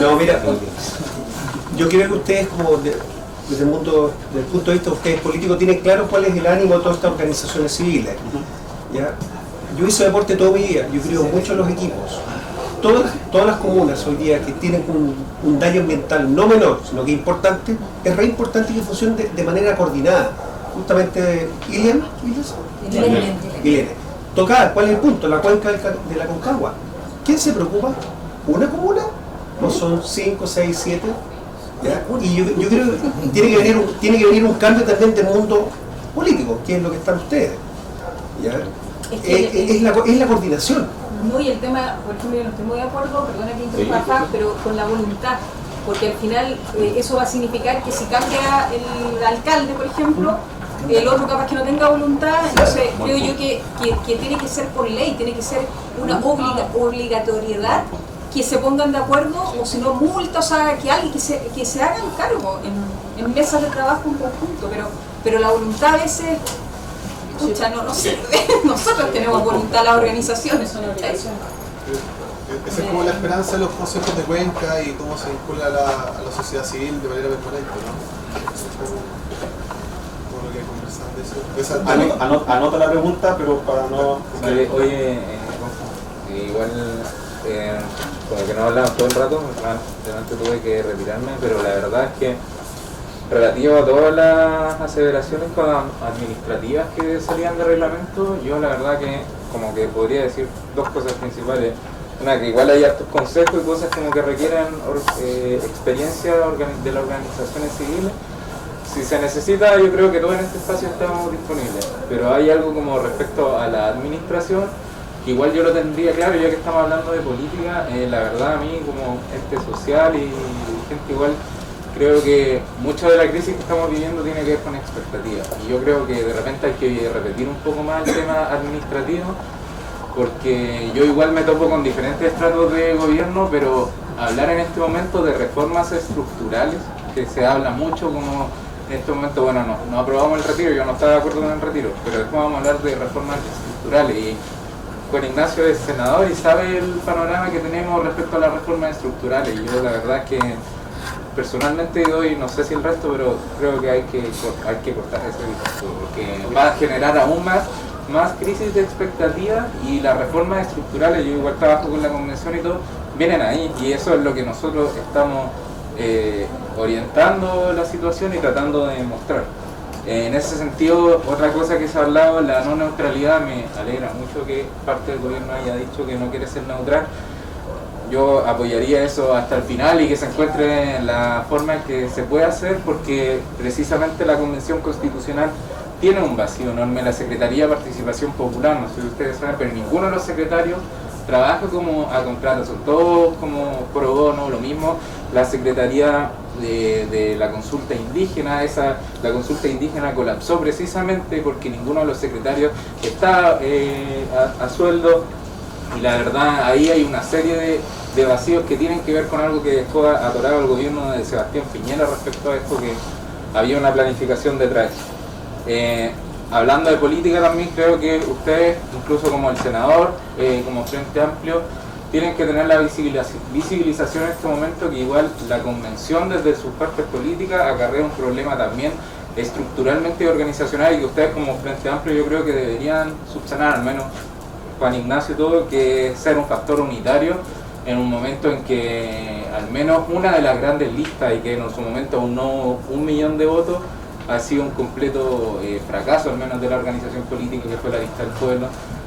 No, mira, yo creo que ustedes, como desde el punto de vista de ustedes políticos, tienen claro cuál es el ánimo de todas estas organizaciones civiles. ¿Ya? Yo hice deporte toda mi vida, yo creo mucho en los equipos. Todas las comunas hoy día que tienen un daño ambiental no menor, sino que importante, es re importante que funcionen de manera coordinada. Justamente, Ilian, tocada, ¿cuál es el punto? La cuenca de la Aconcagua. ¿Quién se preocupa? ¿Una comuna? ¿No son 5, 6, 7? ¿Ya? Y yo creo que tiene que venir un cambio también del mundo político, que es lo que están ustedes. ¿Ya? Es la coordinación. No, y el tema, por ejemplo, yo no estoy muy de acuerdo, perdona que interrumpa, pero con la voluntad, porque al final eso va a significar que si cambia el alcalde, por ejemplo, el otro capaz que no tenga voluntad, entonces creo yo que tiene que ser por ley, tiene que ser una obligatoriedad que se pongan de acuerdo, o si no multa, o sea, que alguien que se hagan cargo en mesas de trabajo en conjunto, pero la voluntad a veces, escucha, no sirve. Nosotros tenemos voluntad, las organizaciones son organizaciones. Esa es como la esperanza de los consejos de cuenca y cómo se vincula a la sociedad civil de manera permanente, ¿no? Como lo que conversamos de eso. Anota la pregunta, pero para no... Oye, igual como que no hablamos todo el rato, realmente tuve que retirarme, pero la verdad es que relativo a todas las aseveraciones administrativas que salían de reglamento, yo la verdad que como que podría decir dos cosas principales. Una, que igual hay hartos consejos y cosas como que requieren experiencia de las organizaciones civiles. Si se necesita, yo creo que todo en este espacio estamos disponibles, pero hay algo como respecto a la administración, que igual yo lo tendría claro, ya que estamos hablando de política, la verdad a mí como ente social y gente igual, creo que mucha de la crisis que estamos viviendo tiene que ver con expectativas, y yo creo que de repente hay que repetir un poco más el tema administrativo, porque yo igual me topo con diferentes estratos de gobierno, pero hablar en este momento de reformas estructurales, que se habla mucho como en este momento, bueno, no aprobamos el retiro, yo no estaba de acuerdo con el retiro, pero después vamos a hablar de reformas estructurales. Y Juan Ignacio es senador y sabe el panorama que tenemos respecto a las reformas estructurales. Y yo la verdad es que personalmente doy, no sé si el resto, pero creo que hay que cortar ese discurso, porque va a generar aún más crisis de expectativa, y las reformas estructurales, yo igual trabajo con la convención y todo, vienen ahí, y eso es lo que nosotros estamos orientando la situación y tratando de mostrar. En ese sentido, otra cosa que se ha hablado, la no neutralidad, me alegra mucho que parte del gobierno haya dicho que no quiere ser neutral. Yo apoyaría eso hasta el final y que se encuentre la forma en que se puede hacer, porque precisamente la Convención Constitucional tiene un vacío enorme. La Secretaría de Participación Popular, no sé si ustedes saben, pero ninguno de los secretarios trabaja como a contrato, son todos como pro bono, lo mismo la Secretaría de la consulta indígena. La consulta indígena colapsó precisamente porque ninguno de los secretarios está a sueldo, y la verdad ahí hay una serie de vacíos que tienen que ver con algo que dejó atorado el gobierno de Sebastián Piñera respecto a esto, que había una planificación detrás. Hablando de política también, creo que ustedes, incluso como el senador, como Frente Amplio, tienen que tener la visibilización en este momento, que igual la convención desde sus partes políticas acarrea un problema también estructuralmente organizacional, y que ustedes como Frente Amplio yo creo que deberían subsanar, al menos Juan Ignacio y todo, que ser un factor unitario en un momento en que al menos una de las grandes listas, y que en su momento no 1 millón de votos, ha sido un completo fracaso, al menos de la organización política que fue la lista del pueblo.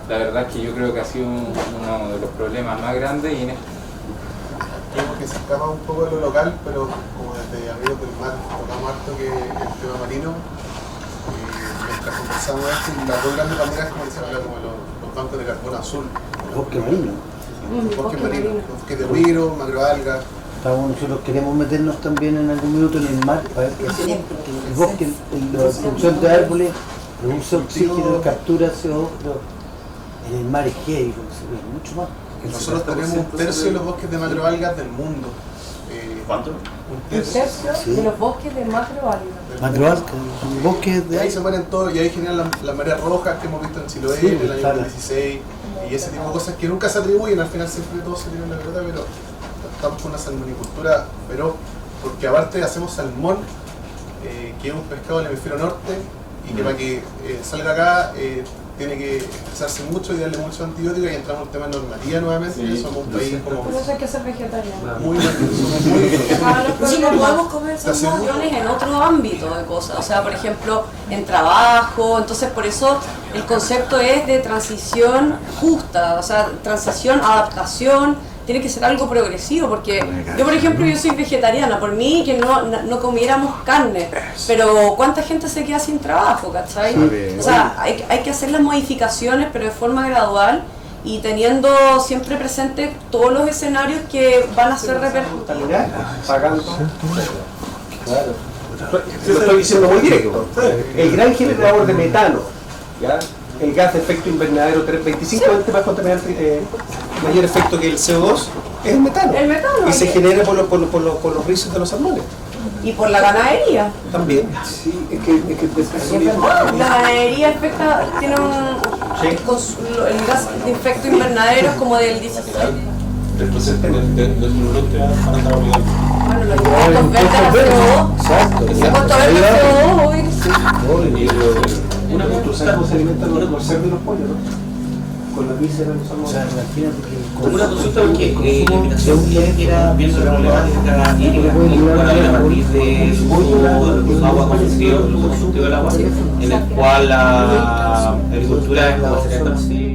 La verdad es que yo creo que ha sido uno de los problemas más grandes. Y creo que se escapa un poco de lo local, pero como desde Amigos del Mar tocamos harto que el tema marino, mientras conversamos esto, y las dos grandes banderas, como decían, como los bancos de carbono azul, el bosque marino, los bosques de huiro, macroalgas. Nosotros queremos meternos también en algún minuto en el mar para ver qué hacemos, porque el bosque, la producción de árboles produce oxígeno, captura CO2, pero en el mar es heavy, mucho más. Nosotros tenemos 1/3 de los bosques de macroalgas del mundo. ¿Cuánto? 1/3 de los bosques de macroalgas. Macroalgas, bosques de... Ahí se ponen todos, y ahí generan las mareas rojas que hemos visto en Chiloé en el año 2016, y ese tipo de cosas que nunca se atribuyen, al final siempre todos se tiran la pelota, pero estamos con una salmonicultura, pero porque aparte hacemos salmón, que es un pescado del hemisferio norte, y que para que salga acá tiene que estresarse mucho y darle mucho antibiótico, y entramos en el tema de normativa nuevamente. Sí, somos un país como... Por eso hay que ser vegetariano. Muy mal. Nosotros podemos comer salmones en otro ámbito de cosas, o sea, por ejemplo, en trabajo. Entonces, por eso el concepto es de transición justa, o sea, transición, adaptación. Tiene que ser algo progresivo, porque yo, por ejemplo, yo soy vegetariana, por mí que no comiéramos carne, pero ¿cuánta gente se queda sin trabajo, cachai? O sea, hay que hacer las modificaciones, pero de forma gradual, y teniendo siempre presente todos los escenarios que van a ser repercutidos. Pagando. Claro. Lo estoy diciendo muy directo. El gran generador de metano, ¿ya? El gas de efecto invernadero 25 veces más contaminante, mayor efecto que el CO2, es el metano. El metano. Y se genera por los rizos de los salmones. Y por la ganadería. También. Sí, es que la ganadería tiene el gas de efecto invernadero es como del 16. El porcentaje de fluorante para andar obligado. Bueno, los impuestos verdes a CO2. Exacto. El impuesto verde a CO2, obvio que sí. Una construcción se alimenta por ser de los pollos, ¿no? Con la víscera de los salmones. O sea, imagínate que... Una consulta, porque la invitación que era viendo la problemática hídrica a partir de su agua combustible del agua, en el cual la agricultura es como el 70%.